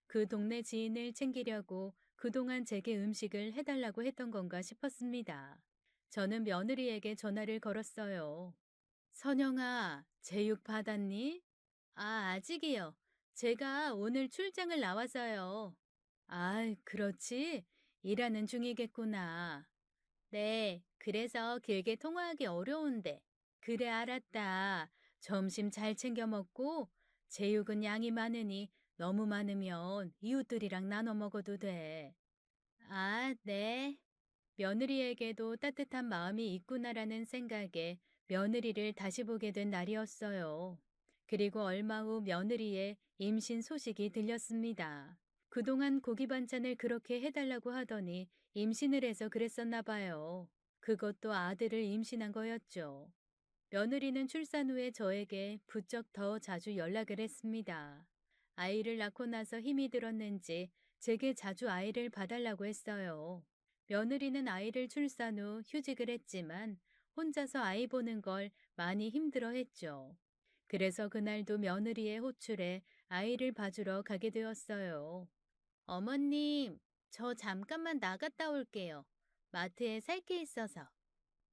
그 동네 지인을 챙기려고 그동안 제게 음식을 해달라고 했던 건가 싶었습니다. 저는 며느리에게 전화를 걸었어요. 선영아, 제육 받았니? 아, 아직이요. 제가 오늘 출장을 나와서요. 아, 그렇지. 일하는 중이겠구나. 네, 그래서 길게 통화하기 어려운데. 그래, 알았다. 점심 잘 챙겨 먹고 제육은 양이 많으니 너무 많으면 이웃들이랑 나눠 먹어도 돼. 아, 네. 며느리에게도 따뜻한 마음이 있구나라는 생각에 며느리를 다시 보게 된 날이었어요. 그리고 얼마 후 며느리의 임신 소식이 들렸습니다. 그동안 고기 반찬을 그렇게 해달라고 하더니 임신을 해서 그랬었나 봐요. 그것도 아들을 임신한 거였죠. 며느리는 출산 후에 저에게 부쩍 더 자주 연락을 했습니다. 아이를 낳고 나서 힘이 들었는지 제게 자주 아이를 봐달라고 했어요. 며느리는 아이를 출산 후 휴직을 했지만 혼자서 아이 보는 걸 많이 힘들어 했죠. 그래서 그날도 며느리의 호출에 아이를 봐주러 가게 되었어요. 어머님, 저 잠깐만 나갔다 올게요. 마트에 살 게 있어서.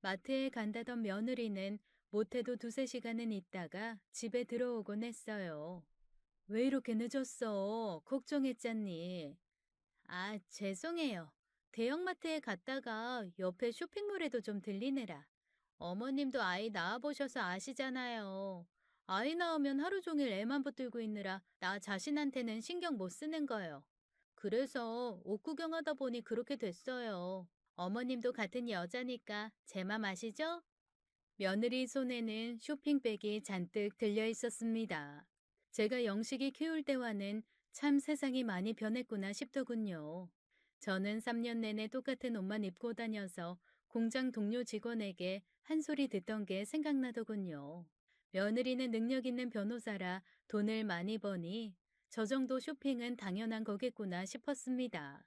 마트에 간다던 며느리는 못해도 두세 시간은 있다가 집에 들어오곤 했어요. 왜 이렇게 늦었어? 걱정했잖니. 아, 죄송해요. 대형마트에 갔다가 옆에 쇼핑몰에도 좀 들리느라. 어머님도 아이 낳아보셔서 아시잖아요. 아이 낳으면 하루 종일 애만 붙들고 있느라 나 자신한테는 신경 못 쓰는 거예요. 그래서 옷 구경하다 보니 그렇게 됐어요. 어머님도 같은 여자니까 제 맘 아시죠? 며느리 손에는 쇼핑백이 잔뜩 들려 있었습니다. 제가 영식이 키울 때와는 참 세상이 많이 변했구나 싶더군요. 저는 3년 내내 똑같은 옷만 입고 다녀서 공장 동료 직원에게 한 소리 듣던 게 생각나더군요. 며느리는 능력 있는 변호사라 돈을 많이 버니 저 정도 쇼핑은 당연한 거겠구나 싶었습니다.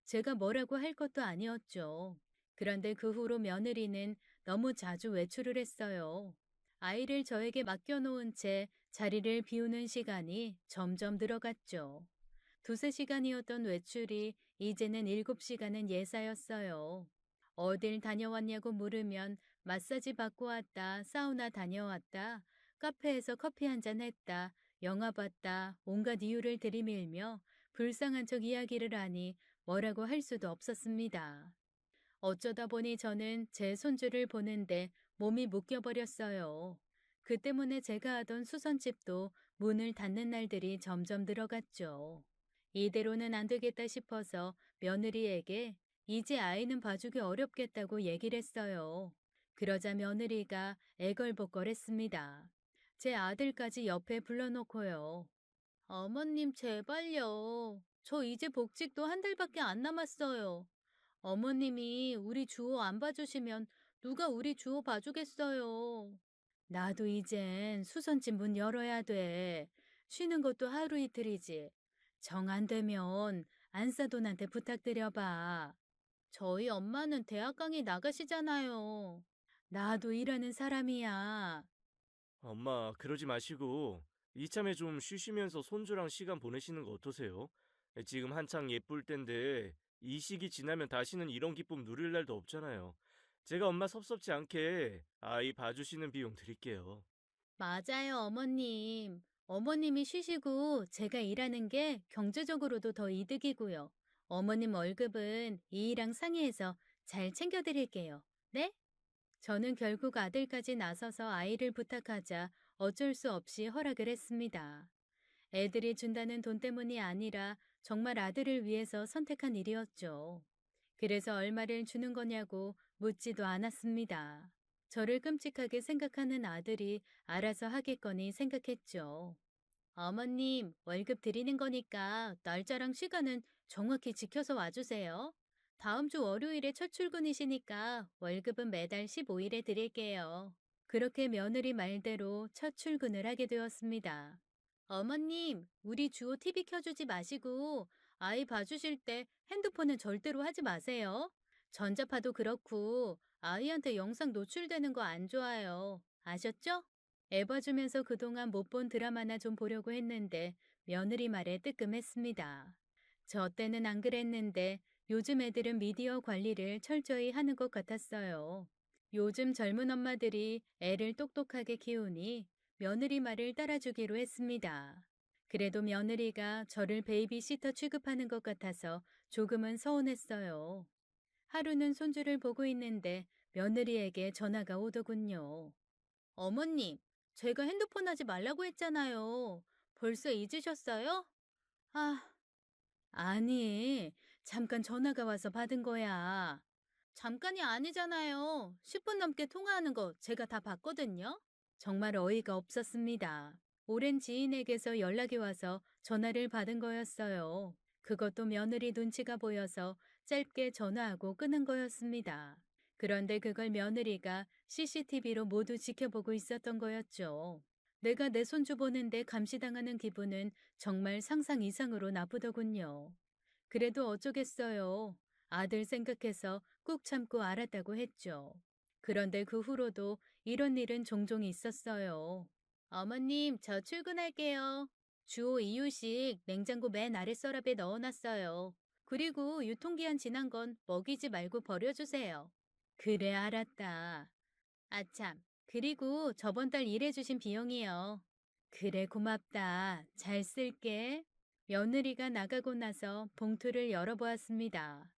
제가 뭐라고 할 것도 아니었죠. 그런데 그 후로 며느리는 너무 자주 외출을 했어요. 아이를 저에게 맡겨놓은 채 자리를 비우는 시간이 점점 늘어갔죠. 두세 시간이었던 외출이 이제는 7시간은 예사였어요. 어딜 다녀왔냐고 물으면 마사지 받고 왔다, 사우나 다녀왔다, 카페에서 커피 한잔 했다, 영화 봤다, 온갖 이유를 들이밀며 불쌍한 척 이야기를 하니 뭐라고 할 수도 없었습니다. 어쩌다 보니 저는 제 손주를 보는데 몸이 묶여버렸어요. 그 때문에 제가 하던 수선집도 문을 닫는 날들이 점점 늘어갔죠. 이대로는 안 되겠다 싶어서 며느리에게 이제 아이는 봐주기 어렵겠다고 얘기를 했어요. 그러자 며느리가 애걸복걸했습니다. 제 아들까지 옆에 불러놓고요. 어머님 제발요. 저 이제 복직도 한 달밖에 안 남았어요. 어머님이 우리 주호 안 봐주시면 누가 우리 주호 봐주겠어요. 나도 이젠 수선집 문 열어야 돼. 쉬는 것도 하루 이틀이지. 정 안 되면 안사돈한테 부탁드려봐. 저희 엄마는 대학 강의 나가시잖아요. 나도 일하는 사람이야. 엄마, 그러지 마시고 이참에 좀 쉬시면서 손주랑 시간 보내시는 거 어떠세요? 지금 한창 예쁠 때인데 이 시기 지나면 다시는 이런 기쁨 누릴 날도 없잖아요. 제가 엄마 섭섭지 않게 아이 봐주시는 비용 드릴게요. 맞아요, 어머님. 어머님이 쉬시고 제가 일하는 게 경제적으로도 더 이득이고요. 어머님 월급은 이 일랑 상의해서 잘 챙겨드릴게요. 네? 저는 결국 아들까지 나서서 아이를 부탁하자 어쩔 수 없이 허락을 했습니다. 애들이 준다는 돈 때문이 아니라 정말 아들을 위해서 선택한 일이었죠. 그래서 얼마를 주는 거냐고 묻지도 않았습니다. 저를 끔찍하게 생각하는 아들이 알아서 하겠거니 생각했죠. 어머님, 월급 드리는 거니까 날짜랑 시간은 정확히 지켜서 와주세요. 다음 주 월요일에 첫 출근이시니까 월급은 매달 15일에 드릴게요. 그렇게 며느리 말대로 첫 출근을 하게 되었습니다. 어머님, 우리 주호 TV 켜주지 마시고 아이 봐주실 때 핸드폰은 절대로 하지 마세요. 전자파도 그렇고 아이한테 영상 노출되는 거 안 좋아요. 아셨죠? 애 봐주면서 그동안 못 본 드라마나 좀 보려고 했는데 며느리 말에 뜨끔했습니다. 저 때는 안 그랬는데 요즘 애들은 미디어 관리를 철저히 하는 것 같았어요. 요즘 젊은 엄마들이 애를 똑똑하게 키우니 며느리 말을 따라주기로 했습니다. 그래도 며느리가 저를 베이비시터 취급하는 것 같아서 조금은 서운했어요. 하루는 손주를 보고 있는데 며느리에게 전화가 오더군요. 어머님, 제가 핸드폰 하지 말라고 했잖아요. 벌써 잊으셨어요? 아, 아니, 잠깐 전화가 와서 받은 거야. 잠깐이 아니잖아요. 10분 넘게 통화하는 거 제가 다 봤거든요. 정말 어이가 없었습니다. 오랜 지인에게서 연락이 와서 전화를 받은 거였어요. 그것도 며느리 눈치가 보여서 짧게 전화하고 끊은 거였습니다. 그런데 그걸 며느리가 CCTV로 모두 지켜보고 있었던 거였죠. 내가 내 손주 보는데 감시당하는 기분은 정말 상상 이상으로 나쁘더군요. 그래도 어쩌겠어요. 아들 생각해서 꾹 참고 알았다고 했죠. 그런데 그 후로도 이런 일은 종종 있었어요. 어머님, 저 출근할게요. 주호 이유식 냉장고 맨 아래 서랍에 넣어놨어요. 그리고 유통기한 지난 건 먹이지 말고 버려주세요. 그래, 알았다. 아참, 그리고 저번 달 일해주신 비용이요. 그래, 고맙다. 잘 쓸게. 며느리가 나가고 나서 봉투를 열어보았습니다.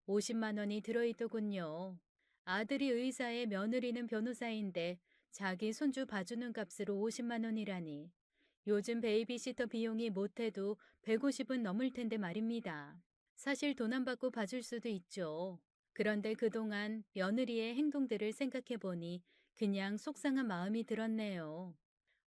50만 원이 들어있더군요. 아들이 의사에 며느리는 변호사인데 자기 손주 봐주는 값으로 50만 원이라니. 요즘 베이비시터 비용이 못해도 150은 넘을 텐데 말입니다. 사실 돈 안 받고 봐줄 수도 있죠. 그런데 그동안 며느리의 행동들을 생각해 보니 그냥 속상한 마음이 들었네요.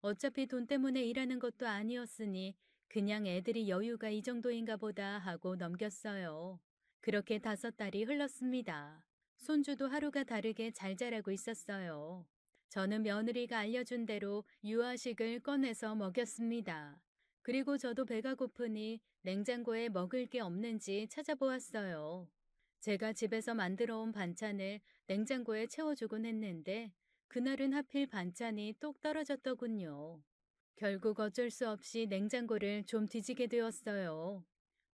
어차피 돈 때문에 일하는 것도 아니었으니 그냥 애들이 여유가 이 정도인가 보다 하고 넘겼어요. 그렇게 5달이 흘렀습니다. 손주도 하루가 다르게 잘 자라고 있었어요. 저는 며느리가 알려준 대로 유아식을 꺼내서 먹였습니다. 그리고 저도 배가 고프니 냉장고에 먹을 게 없는지 찾아보았어요. 제가 집에서 만들어 온 반찬을 냉장고에 채워주곤 했는데 그날은 하필 반찬이 똑 떨어졌더군요. 결국 어쩔 수 없이 냉장고를 좀 뒤지게 되었어요.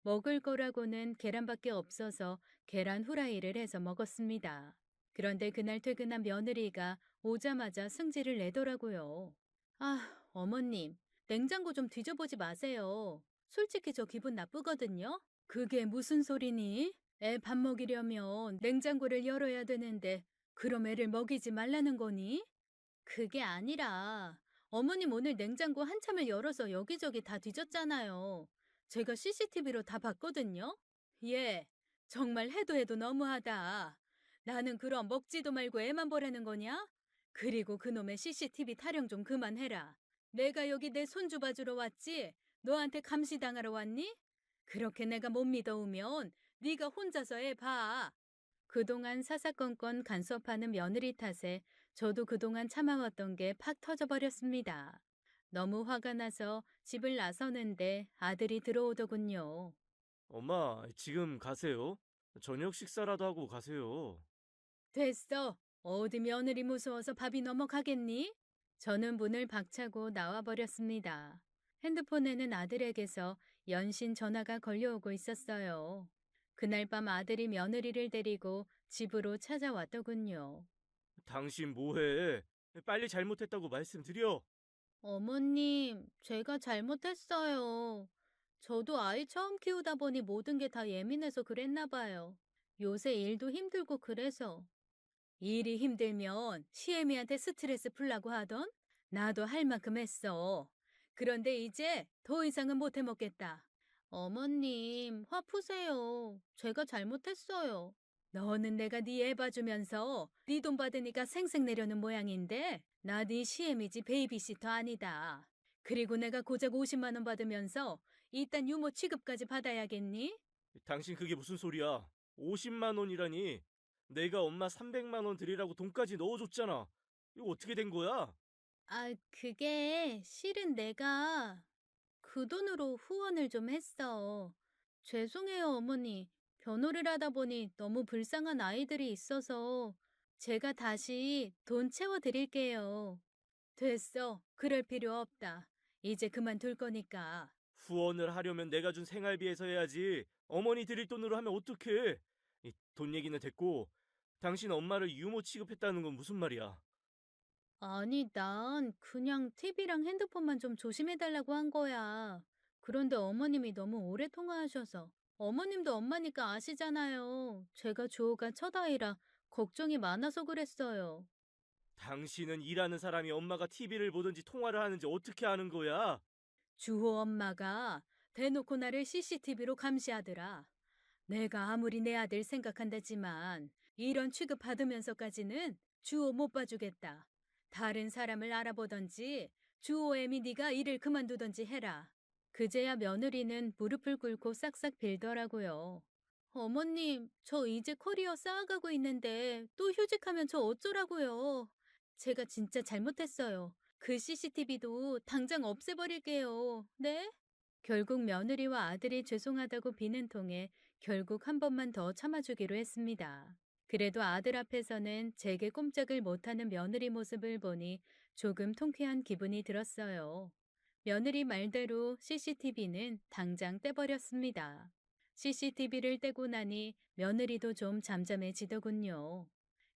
먹을 거라고는 계란밖에 없어서 계란 후라이를 해서 먹었습니다. 그런데 그날 퇴근한 며느리가 오자마자 승질을 내더라고요. 아, 어머님, 냉장고 좀 뒤져보지 마세요. 솔직히 저 기분 나쁘거든요? 그게 무슨 소리니? 애 밥 먹이려면 냉장고를 열어야 되는데, 그럼 애를 먹이지 말라는 거니? 그게 아니라, 어머님 오늘 냉장고 한참을 열어서 여기저기 다 뒤졌잖아요. 제가 CCTV로 다 봤거든요? 예, 정말 해도 해도 너무하다. 나는 그럼 먹지도 말고 애만 보라는 거냐? 그리고 그놈의 CCTV 타령 좀 그만해라. 내가 여기 내 손주 봐주러 왔지? 너한테 감시당하러 왔니? 그렇게 내가 못 믿어오면 네가 혼자서 애 봐. 그동안 사사건건 간섭하는 며느리 탓에 저도 그동안 참아왔던 게 팍 터져버렸습니다. 너무 화가 나서 집을 나서는데 아들이 들어오더군요. 엄마, 지금 가세요. 저녁 식사라도 하고 가세요. 됐어. 어디 며느리 무서워서 밥이 넘어가겠니? 저는 문을 박차고 나와버렸습니다. 핸드폰에는 아들에게서 연신 전화가 걸려오고 있었어요. 그날 밤 아들이 며느리를 데리고 집으로 찾아왔더군요. 당신 뭐해? 빨리 잘못했다고 말씀드려. 어머님, 제가 잘못했어요. 저도 아이 처음 키우다 보니 모든 게 다 예민해서 그랬나 봐요. 요새 일도 힘들고 그래서. 일이 힘들면 시애미한테 스트레스 풀라고 하던? 나도 할 만큼 했어. 그런데 이제 더 이상은 못 해먹겠다. 어머님, 화 푸세요. 제가 잘못했어요. 너는 내가 네 애 봐주면서 네 돈 받으니까 생색 내려는 모양인데 나 네 시애미지 베이비시터 아니다. 그리고 내가 고작 50만 원 받으면서 이딴 유모 취급까지 받아야겠니? 당신 그게 무슨 소리야? 50만 원이라니. 내가 엄마 300만 원 드리라고 돈까지 넣어줬잖아. 이거 어떻게 된 거야? 아, 그게 실은 내가 그 돈으로 후원을 좀 했어. 죄송해요, 어머니. 변호를 하다 보니 너무 불쌍한 아이들이 있어서 제가 다시 돈 채워드릴게요. 됐어. 그럴 필요 없다. 이제 그만둘 거니까. 후원을 하려면 내가 준 생활비에서 해야지. 어머니 드릴 돈으로 하면 어떡해? 이 돈 얘기는 됐고, 당신 엄마를 유모 취급했다는 건 무슨 말이야? 아니, 난 그냥 TV랑 핸드폰만 좀 조심해달라고 한 거야. 그런데 어머님이 너무 오래 통화하셔서. 어머님도 엄마니까 아시잖아요. 제가 주호가 첫 아이라 걱정이 많아서 그랬어요. 당신은 일하는 사람이 엄마가 TV를 보든지 통화를 하는지 어떻게 아는 거야? 주호 엄마가 대놓고 나를 CCTV로 감시하더라. 내가 아무리 내 아들 생각한다지만 이런 취급 받으면서까지는 주호 못 봐주겠다. 다른 사람을 알아보던지 주호애미 네가 일을 그만두던지 해라. 그제야 며느리는 무릎을 꿇고 싹싹 빌더라고요. 어머님, 저 이제 커리어 쌓아가고 있는데 또 휴직하면 저 어쩌라고요. 제가 진짜 잘못했어요. 그 CCTV도 당장 없애버릴게요. 네? 결국 며느리와 아들이 죄송하다고 비는 통에 결국 한 번만 더 참아주기로 했습니다. 그래도 아들 앞에서는 제게 꼼짝을 못하는 며느리 모습을 보니 조금 통쾌한 기분이 들었어요. 며느리 말대로 CCTV는 당장 떼버렸습니다. CCTV를 떼고 나니 며느리도 좀 잠잠해지더군요.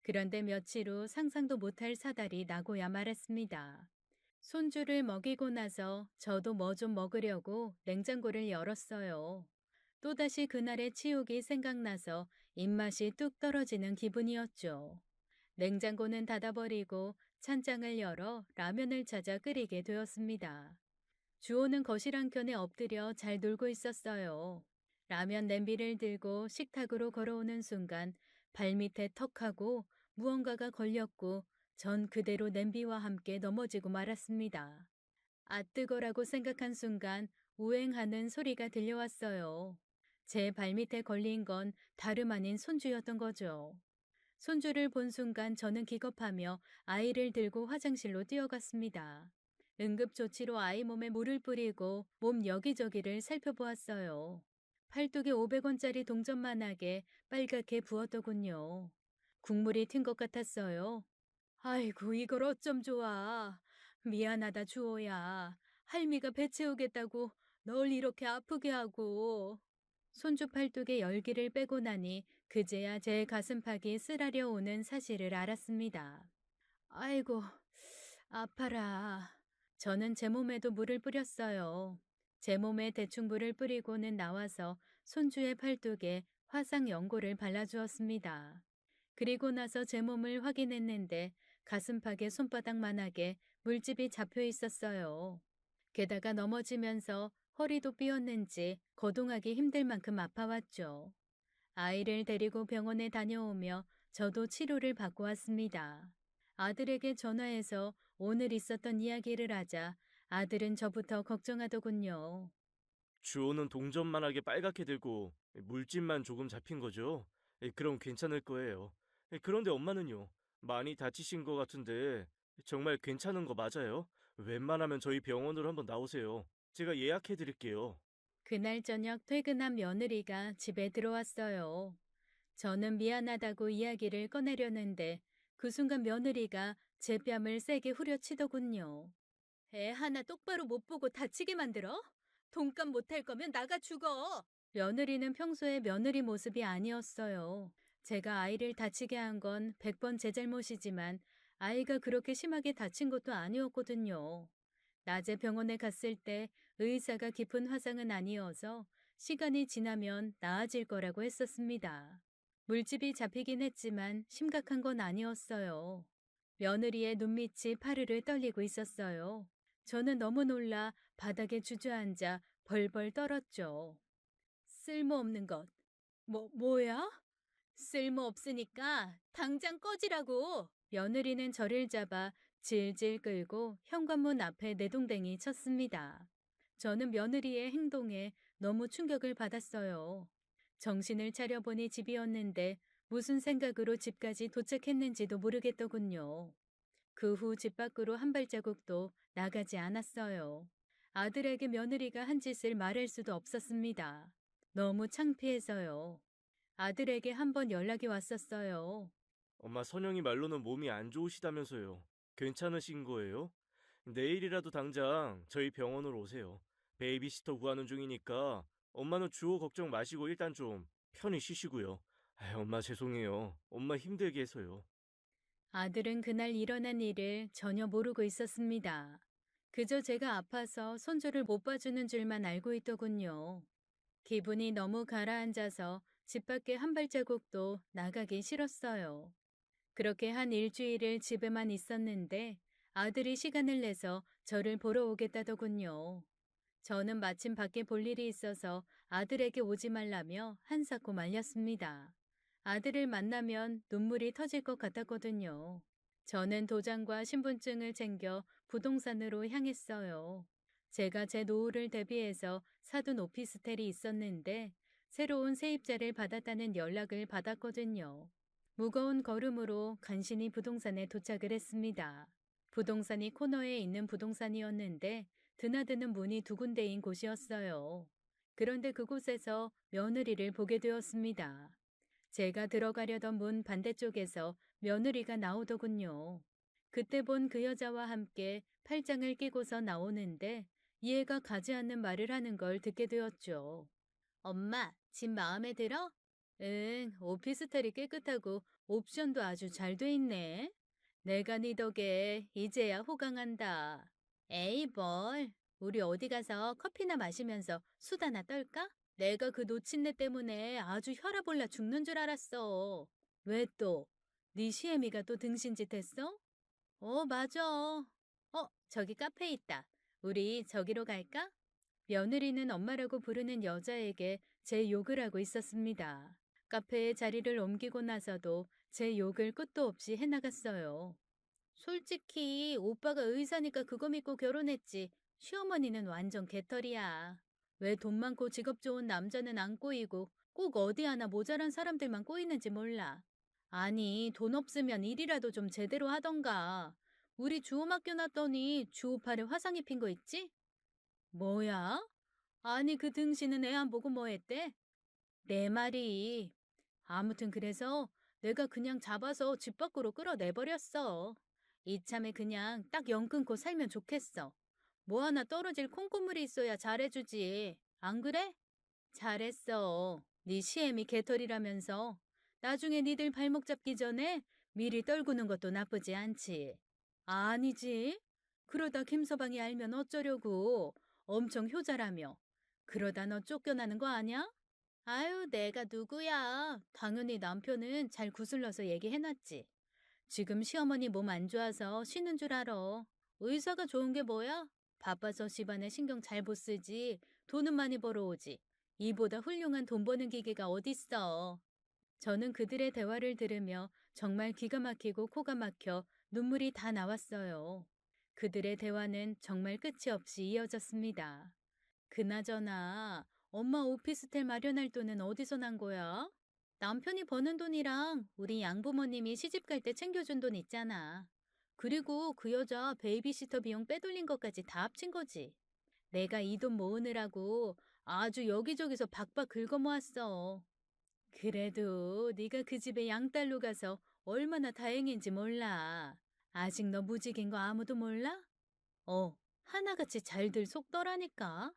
그런데 며칠 후 상상도 못할 사달이 나고야 말았습니다. 손주를 먹이고 나서 저도 뭐 좀 먹으려고 냉장고를 열었어요. 또다시 그날의 치욕이 생각나서 입맛이 뚝 떨어지는 기분이었죠. 냉장고는 닫아버리고 찬장을 열어 라면을 찾아 끓이게 되었습니다. 주호는 거실 한켠에 엎드려 잘 놀고 있었어요. 라면 냄비를 들고 식탁으로 걸어오는 순간 발밑에 턱하고 무언가가 걸렸고 전 그대로 냄비와 함께 넘어지고 말았습니다. 아 뜨거라고 생각한 순간 우행하는 소리가 들려왔어요. 제 발밑에 걸린 건 다름 아닌 손주였던 거죠. 손주를 본 순간 저는 기겁하며 아이를 들고 화장실로 뛰어갔습니다. 응급조치로 아이 몸에 물을 뿌리고 몸 여기저기를 살펴보았어요. 팔뚝에 500원짜리 동전만하게 빨갛게 부었더군요. 국물이 튄 것 같았어요. 아이고, 이걸 어쩜 좋아. 미안하다, 주호야. 할미가 배 채우겠다고 널 이렇게 아프게 하고. 손주 팔뚝에 열기를 빼고 나니 그제야 제 가슴팍이 쓰라려 오는 사실을 알았습니다. 아이고, 아파라. 저는 제 몸에도 물을 뿌렸어요. 제 몸에 대충 물을 뿌리고는 나와서 손주의 팔뚝에 화상 연고를 발라주었습니다. 그리고 나서 제 몸을 확인했는데 가슴팍에 손바닥만하게 물집이 잡혀 있었어요. 게다가 넘어지면서 허리도 삐었는지 거동하기 힘들 만큼 아파왔죠. 아이를 데리고 병원에 다녀오며 저도 치료를 받고 왔습니다. 아들에게 전화해서 오늘 있었던 이야기를 하자 아들은 저부터 걱정하더군요. 주호는 동전만하게 빨갛게 되고 물집만 조금 잡힌 거죠? 그럼 괜찮을 거예요. 그런데 엄마는요? 많이 다치신 것 같은데 정말 괜찮은 거 맞아요? 웬만하면 저희 병원으로 한번 나오세요. 제가 예약해 드릴게요. 그날 저녁 퇴근한 며느리가 집에 들어왔어요. 저는 미안하다고 이야기를 꺼내려는데 그 순간 며느리가 제 뺨을 세게 후려치더군요. 애 하나 똑바로 못 보고 다치게 만들어? 돈값 못할 거면 나가 죽어. 며느리는 평소에 며느리 모습이 아니었어요. 제가 아이를 다치게 한 건 100번 제 잘못이지만 아이가 그렇게 심하게 다친 것도 아니었거든요. 낮에 병원에 갔을 때 의사가 깊은 화상은 아니어서 시간이 지나면 나아질 거라고 했었습니다. 물집이 잡히긴 했지만 심각한 건 아니었어요. 며느리의 눈밑이 파르르 떨리고 있었어요. 저는 너무 놀라 바닥에 주저앉아 벌벌 떨었죠. 쓸모없는 것. 뭐야? 쓸모없으니까 당장 꺼지라고. 며느리는 저를 잡아 질질 끌고 현관문 앞에 내동댕이 쳤습니다. 저는 며느리의 행동에 너무 충격을 받았어요. 정신을 차려보니 집이었는데 무슨 생각으로 집까지 도착했는지도 모르겠더군요. 그 후 집 밖으로 한 발자국도 나가지 않았어요. 아들에게 며느리가 한 짓을 말할 수도 없었습니다. 너무 창피해서요. 아들에게 한 번 연락이 왔었어요. 엄마 선영이 말로는 몸이 안 좋으시다면서요. 괜찮으신 거예요? 내일이라도 당장 저희 병원으로 오세요. 베이비시터 구하는 중이니까 엄마는 주호 걱정 마시고 일단 좀 편히 쉬시고요. 엄마 죄송해요. 엄마 힘들게 해서요. 아들은 그날 일어난 일을 전혀 모르고 있었습니다. 그저 제가 아파서 손주를 못 봐주는 줄만 알고 있더군요. 기분이 너무 가라앉아서 집 밖에 한 발자국도 나가기 싫었어요. 그렇게 한 일주일을 집에만 있었는데 아들이 시간을 내서 저를 보러 오겠다더군요. 저는 마침 밖에 볼 일이 있어서 아들에게 오지 말라며 한사코 말렸습니다. 아들을 만나면 눈물이 터질 것 같았거든요. 저는 도장과 신분증을 챙겨 부동산으로 향했어요. 제가 제 노후를 대비해서 사둔 오피스텔이 있었는데 새로운 세입자를 받았다는 연락을 받았거든요. 무거운 걸음으로 간신히 부동산에 도착을 했습니다. 부동산이 코너에 있는 부동산이었는데 드나드는 문이 두 군데인 곳이었어요. 그런데 그곳에서 며느리를 보게 되었습니다. 제가 들어가려던 문 반대쪽에서 며느리가 나오더군요. 그때 본 그 여자와 함께 팔짱을 끼고서 나오는데 이해가 가지 않는 말을 하는 걸 듣게 되었죠. 엄마, 집 마음에 들어? 응, 오피스텔이 깨끗하고 옵션도 아주 잘 돼 있네. 내가 네 덕에 이제야 호강한다. 에이, 뭘. 우리 어디 가서 커피나 마시면서 수다나 떨까? 내가 그 노친네 때문에 아주 혈압 올라 죽는 줄 알았어. 왜 또? 네 시애미가 또 등신짓 했어? 맞아. 저기 카페 있다. 우리 저기로 갈까? 며느리는 엄마라고 부르는 여자에게 제 욕을 하고 있었습니다. 카페에 자리를 옮기고 나서도 제 욕을 끝도 없이 해나갔어요. 솔직히 오빠가 의사니까 그거 믿고 결혼했지. 시어머니는 완전 개털이야. 왜 돈 많고 직업 좋은 남자는 안 꼬이고 꼭 어디 하나 모자란 사람들만 꼬이는지 몰라. 아니, 돈 없으면 일이라도 좀 제대로 하던가. 우리 주호 맡겨놨더니 주호팔에 화상 입힌 거 있지? 뭐야? 아니, 그 등신은 애 안 보고 뭐 했대? 내 말이. 아무튼 그래서 내가 그냥 잡아서 집 밖으로 끌어내버렸어. 이참에 그냥 딱 연 끊고 살면 좋겠어. 뭐 하나 떨어질 콩고물이 있어야 잘해주지. 안 그래? 잘했어. 네 시애미 개털이라면서. 나중에 니들 발목 잡기 전에 미리 떨구는 것도 나쁘지 않지. 아니지. 그러다 김서방이 알면 어쩌려고. 엄청 효자라며. 그러다 너 쫓겨나는 거 아냐? 아유, 내가 누구야. 당연히 남편은 잘 구슬러서 얘기해놨지. 지금 시어머니 몸 안 좋아서 쉬는 줄 알아. 의사가 좋은 게 뭐야? 바빠서 집안에 신경 잘 못 쓰지. 돈은 많이 벌어오지. 이보다 훌륭한 돈 버는 기계가 어딨어. 저는 그들의 대화를 들으며 정말 기가 막히고 코가 막혀 눈물이 다 나왔어요. 그들의 대화는 정말 끝이 없이 이어졌습니다. 그나저나 엄마 오피스텔 마련할 돈은 어디서 난 거야? 남편이 버는 돈이랑 우리 양부모님이 시집 갈 때 챙겨준 돈 있잖아. 그리고 그 여자 베이비시터 비용 빼돌린 것까지 다 합친 거지. 내가 이 돈 모으느라고 아주 여기저기서 박박 긁어 모았어. 그래도 네가 그 집에 양딸로 가서 얼마나 다행인지 몰라. 아직 너 무직인 거 아무도 몰라? 하나같이 잘들 속더라니까.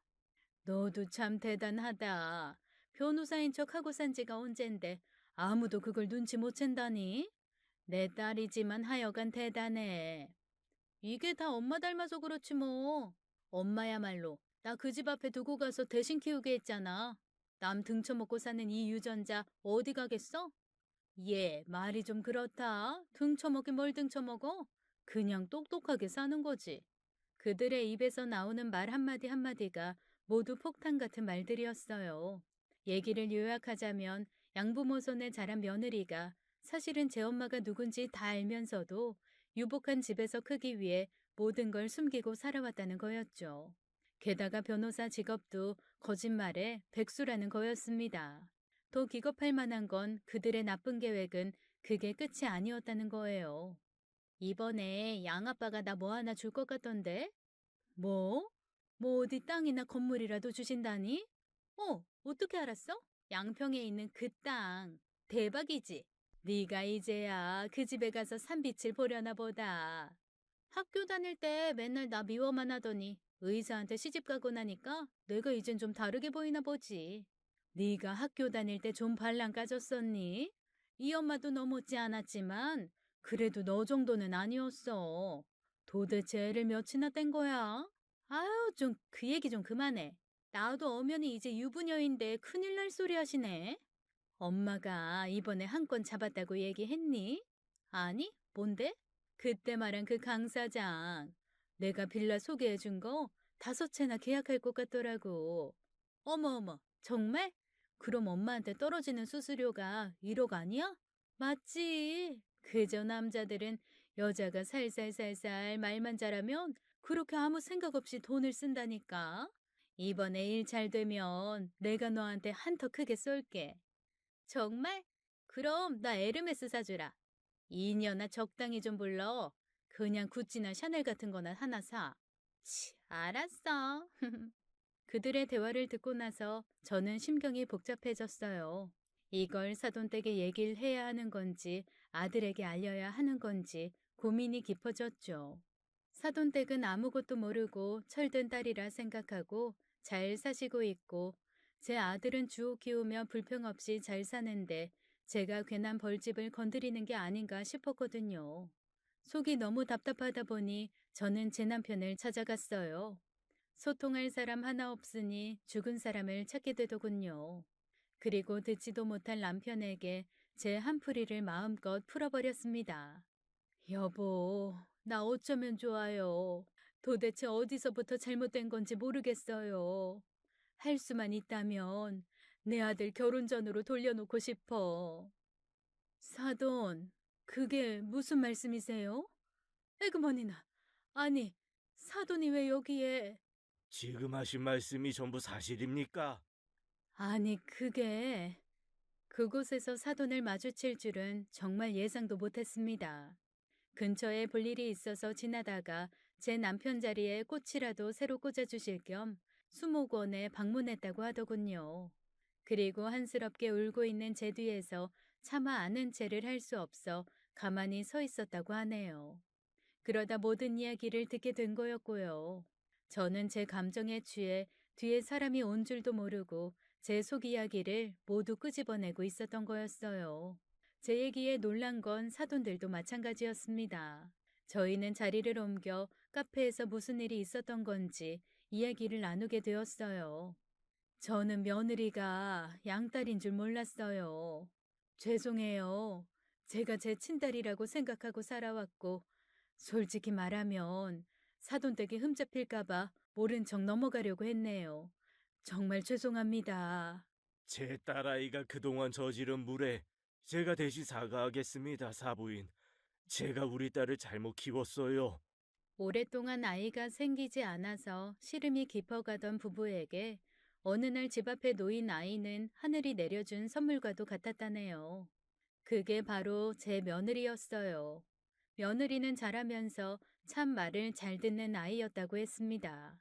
너도 참 대단하다. 변호사인 척 하고 산 지가 언젠데 아무도 그걸 눈치 못 챈다니? 내 딸이지만 하여간 대단해. 이게 다 엄마 닮아서 그렇지 뭐. 엄마야말로 나 그 집 앞에 두고 가서 대신 키우게 했잖아. 남 등쳐먹고 사는 이 유전자 어디 가겠어? 얘 말이 좀 그렇다. 등쳐먹긴 뭘 등쳐먹어? 그냥 똑똑하게 사는 거지. 그들의 입에서 나오는 말 한마디 한마디가 모두 폭탄 같은 말들이었어요. 얘기를 요약하자면 양부모 손에 자란 며느리가 사실은 제 엄마가 누군지 다 알면서도 유복한 집에서 크기 위해 모든 걸 숨기고 살아왔다는 거였죠. 게다가 변호사 직업도 거짓말에 백수라는 거였습니다. 더 기겁할 만한 건 그들의 나쁜 계획은 그게 끝이 아니었다는 거예요. 이번에 양아빠가 나 뭐 하나 줄 것 같던데? 뭐? 뭐 어디 땅이나 건물이라도 주신다니? 어떻게 알았어? 양평에 있는 그 땅. 대박이지? 네가 이제야 그 집에 가서 산빛을 보려나 보다. 학교 다닐 때 맨날 나 미워만 하더니 의사한테 시집 가고 나니까 내가 이젠 좀 다르게 보이나 보지. 네가 학교 다닐 때 좀 발랑 까졌었니? 이 엄마도 너 못지 않았지만 그래도 너 정도는 아니었어. 도대체 애를 몇이나 뗀 거야? 아유, 좀 그 얘기 좀 그만해. 나도 엄연히 이제 유부녀인데 큰일 날 소리 하시네. 엄마가 이번에 한 건 잡았다고 얘기했니? 아니, 뭔데? 그때 말한 그 강 사장. 내가 빌라 소개해 준 거 다섯 채나 계약할 것 같더라고. 어머, 어머, 정말? 그럼 엄마한테 떨어지는 수수료가 1억 아니야? 맞지. 그저 남자들은 여자가 살살살살 말만 잘하면 그렇게 아무 생각 없이 돈을 쓴다니까. 이번에 일 잘 되면 내가 너한테 한턱 크게 쏠게. 정말? 그럼 나 에르메스 사주라. 이년아 적당히 좀 불러. 그냥 구찌나 샤넬 같은 거나 하나 사. 치, 알았어. 그들의 대화를 듣고 나서 저는 심경이 복잡해졌어요. 이걸 사돈댁에 얘기를 해야 하는 건지 아들에게 알려야 하는 건지 고민이 깊어졌죠. 사돈댁은 아무것도 모르고 철든 딸이라 생각하고 잘 사시고 있고 제 아들은 주옥 키우며 불평 없이 잘 사는데 제가 괜한 벌집을 건드리는 게 아닌가 싶었거든요. 속이 너무 답답하다 보니 저는 제 남편을 찾아갔어요. 소통할 사람 하나 없으니 죽은 사람을 찾게 되더군요. 그리고 듣지도 못할 남편에게 제 한풀이를 마음껏 풀어버렸습니다. 여보, 나 어쩌면 좋아요. 도대체 어디서부터 잘못된 건지 모르겠어요. 할 수만 있다면 내 아들 결혼 전으로 돌려놓고 싶어. 사돈, 그게 무슨 말씀이세요? 에그머니나, 아니, 사돈이 왜 여기에... 지금 하신 말씀이 전부 사실입니까? 아니, 그게... 그곳에서 사돈을 마주칠 줄은 정말 예상도 못했습니다. 근처에 볼 일이 있어서 지나다가 제 남편 자리에 꽃이라도 새로 꽂아주실 겸 수목원에 방문했다고 하더군요. 그리고 한스럽게 울고 있는 제 뒤에서 차마 아는 체를 할 수 없어 가만히 서 있었다고 하네요. 그러다 모든 이야기를 듣게 된 거였고요. 저는 제 감정에 취해 뒤에 사람이 온 줄도 모르고 제 속 이야기를 모두 끄집어내고 있었던 거였어요. 제 얘기에 놀란 건 사돈들도 마찬가지였습니다. 저희는 자리를 옮겨 카페에서 무슨 일이 있었던 건지 이야기를 나누게 되었어요. 저는 며느리가 양딸인 줄 몰랐어요. 죄송해요. 제가 제 친딸이라고 생각하고 살아왔고, 솔직히 말하면 사돈댁에 흠잡힐까봐 모른 척 넘어가려고 했네요. 정말 죄송합니다. 제 딸아이가 그동안 저지른 물에 제가 대신 사과하겠습니다, 사부인. 제가 우리 딸을 잘못 키웠어요. 오랫동안 아이가 생기지 않아서 시름이 깊어가던 부부에게 어느 날 집 앞에 놓인 아이는 하늘이 내려준 선물과도 같았다네요. 그게 바로 제 며느리였어요. 며느리는 자라면서 참 말을 잘 듣는 아이였다고 했습니다.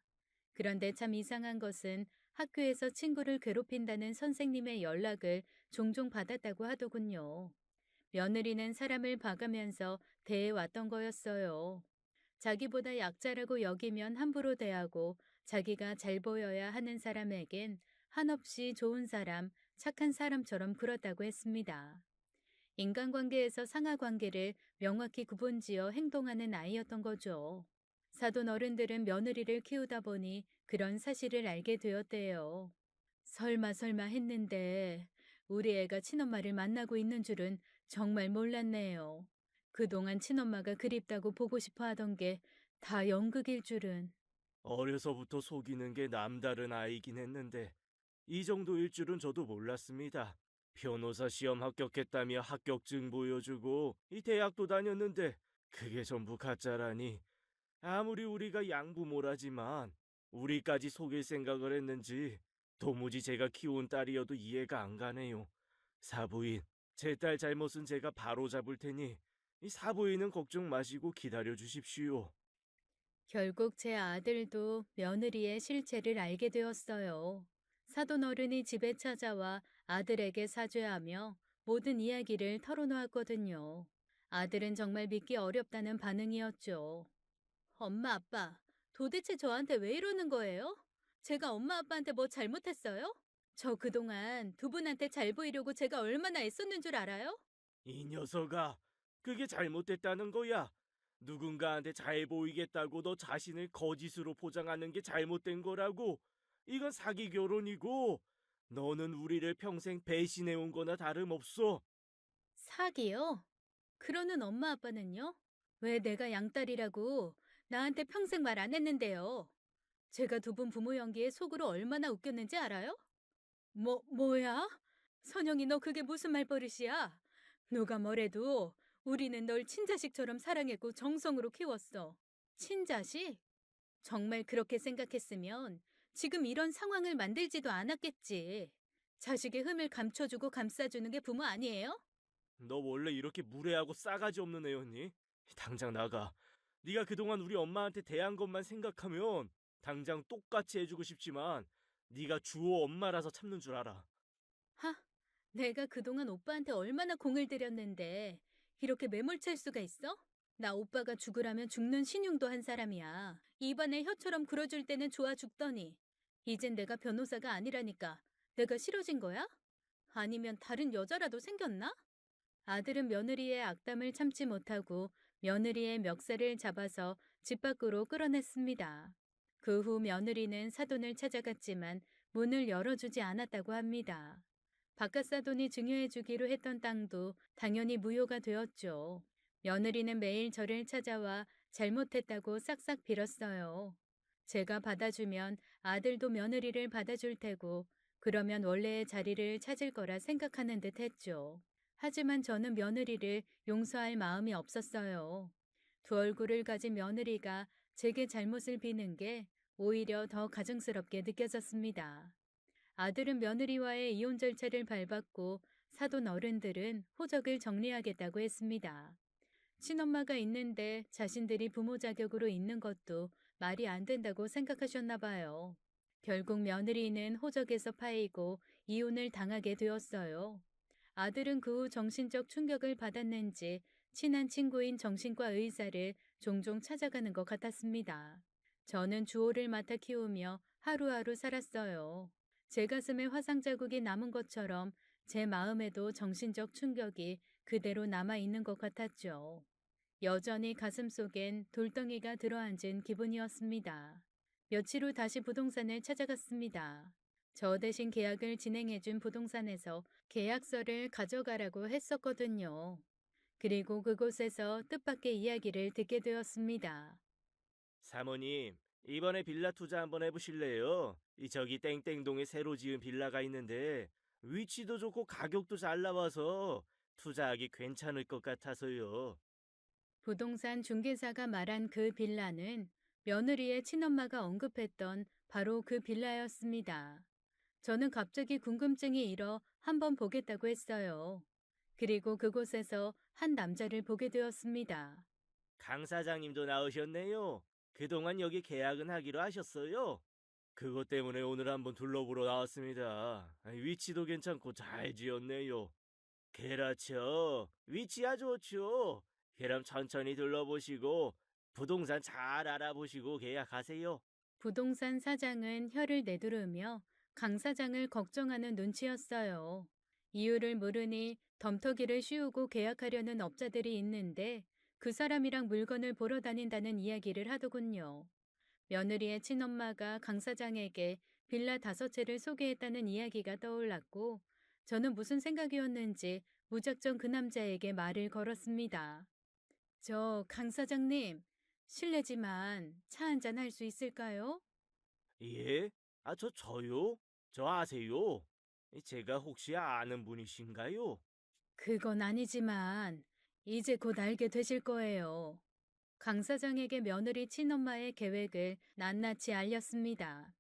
그런데 참 이상한 것은 학교에서 친구를 괴롭힌다는 선생님의 연락을 종종 받았다고 하더군요. 며느리는 사람을 봐가면서 대해왔던 거였어요. 자기보다 약자라고 여기면 함부로 대하고 자기가 잘 보여야 하는 사람에겐 한없이 좋은 사람, 착한 사람처럼 굴었다고 했습니다. 인간관계에서 상하관계를 명확히 구분지어 행동하는 아이였던 거죠. 사돈 어른들은 며느리를 키우다 보니 그런 사실을 알게 되었대요. 설마 했는데 우리 애가 친엄마를 만나고 있는 줄은 정말 몰랐네요. 그동안 친엄마가 그립다고 보고 싶어 하던 게 다 연극일 줄은. 어려서부터 속이는 게 남다른 아이긴 했는데 이 정도일 줄은 저도 몰랐습니다. 변호사 시험 합격했다며 합격증 보여주고 이 대학도 다녔는데 그게 전부 가짜라니. 아무리 우리가 양부모라지만 우리까지 속일 생각을 했는지 도무지 제가 키운 딸이어도 이해가 안 가네요. 사부인, 제 딸 잘못은 제가 바로 잡을 테니 이 사부인은 걱정 마시고 기다려 주십시오. 결국 제 아들도 며느리의 실체를 알게 되었어요. 사돈 어른이 집에 찾아와 아들에게 사죄하며 모든 이야기를 털어놓았거든요. 아들은 정말 믿기 어렵다는 반응이었죠. 엄마, 아빠, 도대체 저한테 왜 이러는 거예요? 제가 엄마, 아빠한테 뭐 잘못했어요? 저 그동안 두 분한테 잘 보이려고 제가 얼마나 애썼는 줄 알아요? 이 녀석아, 그게 잘못됐다는 거야. 누군가한테 잘 보이겠다고 너 자신을 거짓으로 포장하는 게 잘못된 거라고. 이건 사기 결혼이고, 너는 우리를 평생 배신해 온 거나 다름없어. 사기요? 그러는 엄마, 아빠는요? 왜 내가 양딸이라고 나한테 평생 말 안 했는데요? 제가 두 분 부모 연기에 속으로 얼마나 웃겼는지 알아요? 뭐야? 선영이 너 그게 무슨 말버릇이야? 누가 뭐래도 우리는 널 친자식처럼 사랑했고 정성으로 키웠어. 친자식? 정말 그렇게 생각했으면 지금 이런 상황을 만들지도 않았겠지. 자식의 흠을 감춰주고 감싸주는 게 부모 아니에요? 너 원래 이렇게 무례하고 싸가지 없는 애였니? 당장 나가. 네가 그동안 우리 엄마한테 대한 것만 생각하면 당장 똑같이 해주고 싶지만 네가 주호 엄마라서 참는 줄 알아. 하, 내가 그동안 오빠한테 얼마나 공을 들였는데 이렇게 매몰찰 수가 있어? 나 오빠가 죽으라면 죽는 신용도 한 사람이야. 입안에 혀처럼 굴어줄 때는 좋아 죽더니 이젠 내가 변호사가 아니라니까 내가 싫어진 거야? 아니면 다른 여자라도 생겼나? 아들은 며느리의 악담을 참지 못하고 며느리의 멱살을 잡아서 집 밖으로 끌어냈습니다. 그 후 며느리는 사돈을 찾아갔지만 문을 열어주지 않았다고 합니다. 바깥 사돈이 증여해주기로 했던 땅도 당연히 무효가 되었죠. 며느리는 매일 저를 찾아와 잘못했다고 싹싹 빌었어요. 제가 받아주면 아들도 며느리를 받아줄 테고 그러면 원래의 자리를 찾을 거라 생각하는 듯 했죠. 하지만 저는 며느리를 용서할 마음이 없었어요. 두 얼굴을 가진 며느리가 제게 잘못을 비는 게 오히려 더 가증스럽게 느껴졌습니다. 아들은 며느리와의 이혼 절차를 밟았고 사돈 어른들은 호적을 정리하겠다고 했습니다. 친엄마가 있는데 자신들이 부모 자격으로 있는 것도 말이 안 된다고 생각하셨나 봐요. 결국 며느리는 호적에서 파이고 이혼을 당하게 되었어요. 아들은 그 후 정신적 충격을 받았는지 친한 친구인 정신과 의사를 종종 찾아가는 것 같았습니다. 저는 주호를 맡아 키우며 하루하루 살았어요. 제 가슴에 화상 자국이 남은 것처럼 제 마음에도 정신적 충격이 그대로 남아있는 것 같았죠. 여전히 가슴 속엔 돌덩이가 들어앉은 기분이었습니다. 며칠 후 다시 부동산을 찾아갔습니다. 저 대신 계약을 진행해준 부동산에서 계약서를 가져가라고 했었거든요. 그리고 그곳에서 뜻밖의 이야기를 듣게 되었습니다. 사모님, 이번에 빌라 투자 한번 해보실래요? 저기 땡땡동에 새로 지은 빌라가 있는데 위치도 좋고 가격도 잘 나와서 투자하기 괜찮을 것 같아서요. 부동산 중개사가 말한 그 빌라는 며느리의 친엄마가 언급했던 바로 그 빌라였습니다. 저는 갑자기 궁금증이 일어 한번 보겠다고 했어요. 그리고 그곳에서 한 남자를 보게 되었습니다. 강 사장님도 나오셨네요. 그동안 여기 계약은 하기로 하셨어요. 그것 때문에 오늘 한번 둘러보러 나왔습니다. 위치도 괜찮고 잘 지었네요. 그렇죠. 위치야 좋죠. 그럼 천천히 둘러보시고 부동산 잘 알아보시고 계약하세요. 부동산 사장은 혀를 내두르며 강 사장을 걱정하는 눈치였어요. 이유를 물으니 덤터기를 씌우고 계약하려는 업자들이 있는데 그 사람이랑 물건을 보러 다닌다는 이야기를 하더군요. 며느리의 친엄마가 강 사장에게 빌라 5채를 소개했다는 이야기가 떠올랐고 저는 무슨 생각이었는지 무작정 그 남자에게 말을 걸었습니다. 저 강 사장님, 실례지만 차 한잔 할 수 있을까요? 예? 저요? 저 아세요? 제가 혹시 아는 분이신가요? 그건 아니지만 이제 곧 알게 되실 거예요. 강 사장에게 며느리 친엄마의 계획을 낱낱이 알렸습니다.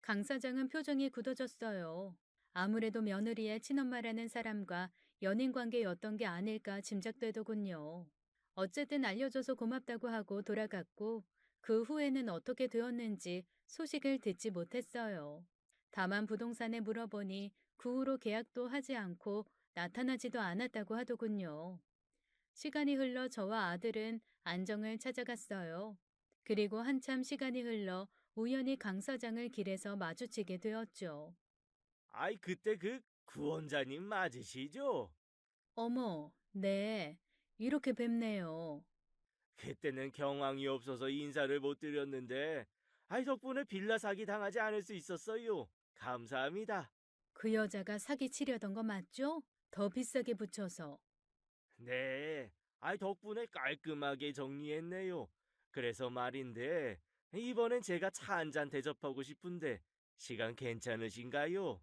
강 사장은 표정이 굳어졌어요. 아무래도 며느리의 친엄마라는 사람과 연인 관계였던 게 아닐까 짐작되더군요. 어쨌든 알려줘서 고맙다고 하고 돌아갔고 그 후에는 어떻게 되었는지 소식을 듣지 못했어요. 다만 부동산에 물어보니 그 후로 계약도 하지 않고 나타나지도 않았다고 하더군요. 시간이 흘러 저와 아들은 안정을 찾아갔어요. 그리고 한참 시간이 흘러 우연히 강 사장을 길에서 마주치게 되었죠. 그때 그 구원자님 맞으시죠? 어머, 네, 이렇게 뵙네요. 그때는 경황이 없어서 인사를 못 드렸는데, 덕분에 빌라 사기 당하지 않을 수 있었어요. 감사합니다. 그 여자가 사기 치려던 거 맞죠? 더 비싸게 붙여서. 네, 덕분에 깔끔하게 정리했네요. 그래서 말인데, 이번엔 제가 차 한 잔 대접하고 싶은데 시간 괜찮으신가요?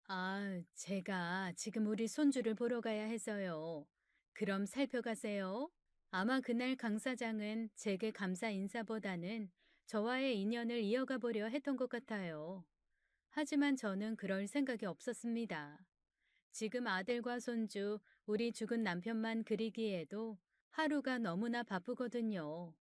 아, 제가 지금 우리 손주를 보러 가야 해서요. 그럼 살펴가세요. 아마 그날 강 사장은 제게 감사 인사보다는 저와의 인연을 이어가 보려 했던 것 같아요. 하지만 저는 그럴 생각이 없었습니다. 지금 아들과 손주, 우리 죽은 남편만 그리기에도 하루가 너무나 바쁘거든요.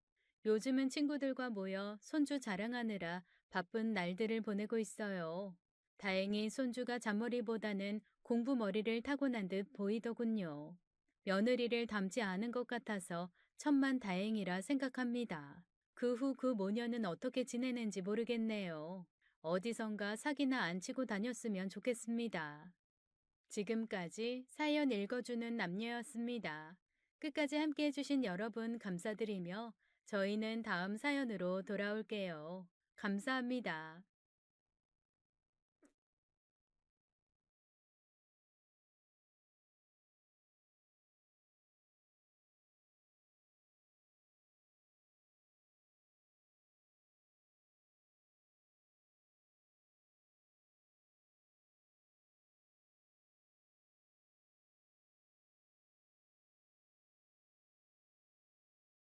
요즘은 친구들과 모여 손주 자랑하느라 바쁜 날들을 보내고 있어요. 다행히 손주가 잔머리보다는 공부머리를 타고난 듯 보이더군요. 며느리를 닮지 않은 것 같아서 천만 다행이라 생각합니다. 그 후 그 모녀는 어떻게 지내는지 모르겠네요. 어디선가 사기나 안 치고 다녔으면 좋겠습니다. 지금까지 사연 읽어주는 남녀였습니다. 끝까지 함께 해주신 여러분 감사드리며 저희는 다음 사연으로 돌아올게요. 감사합니다.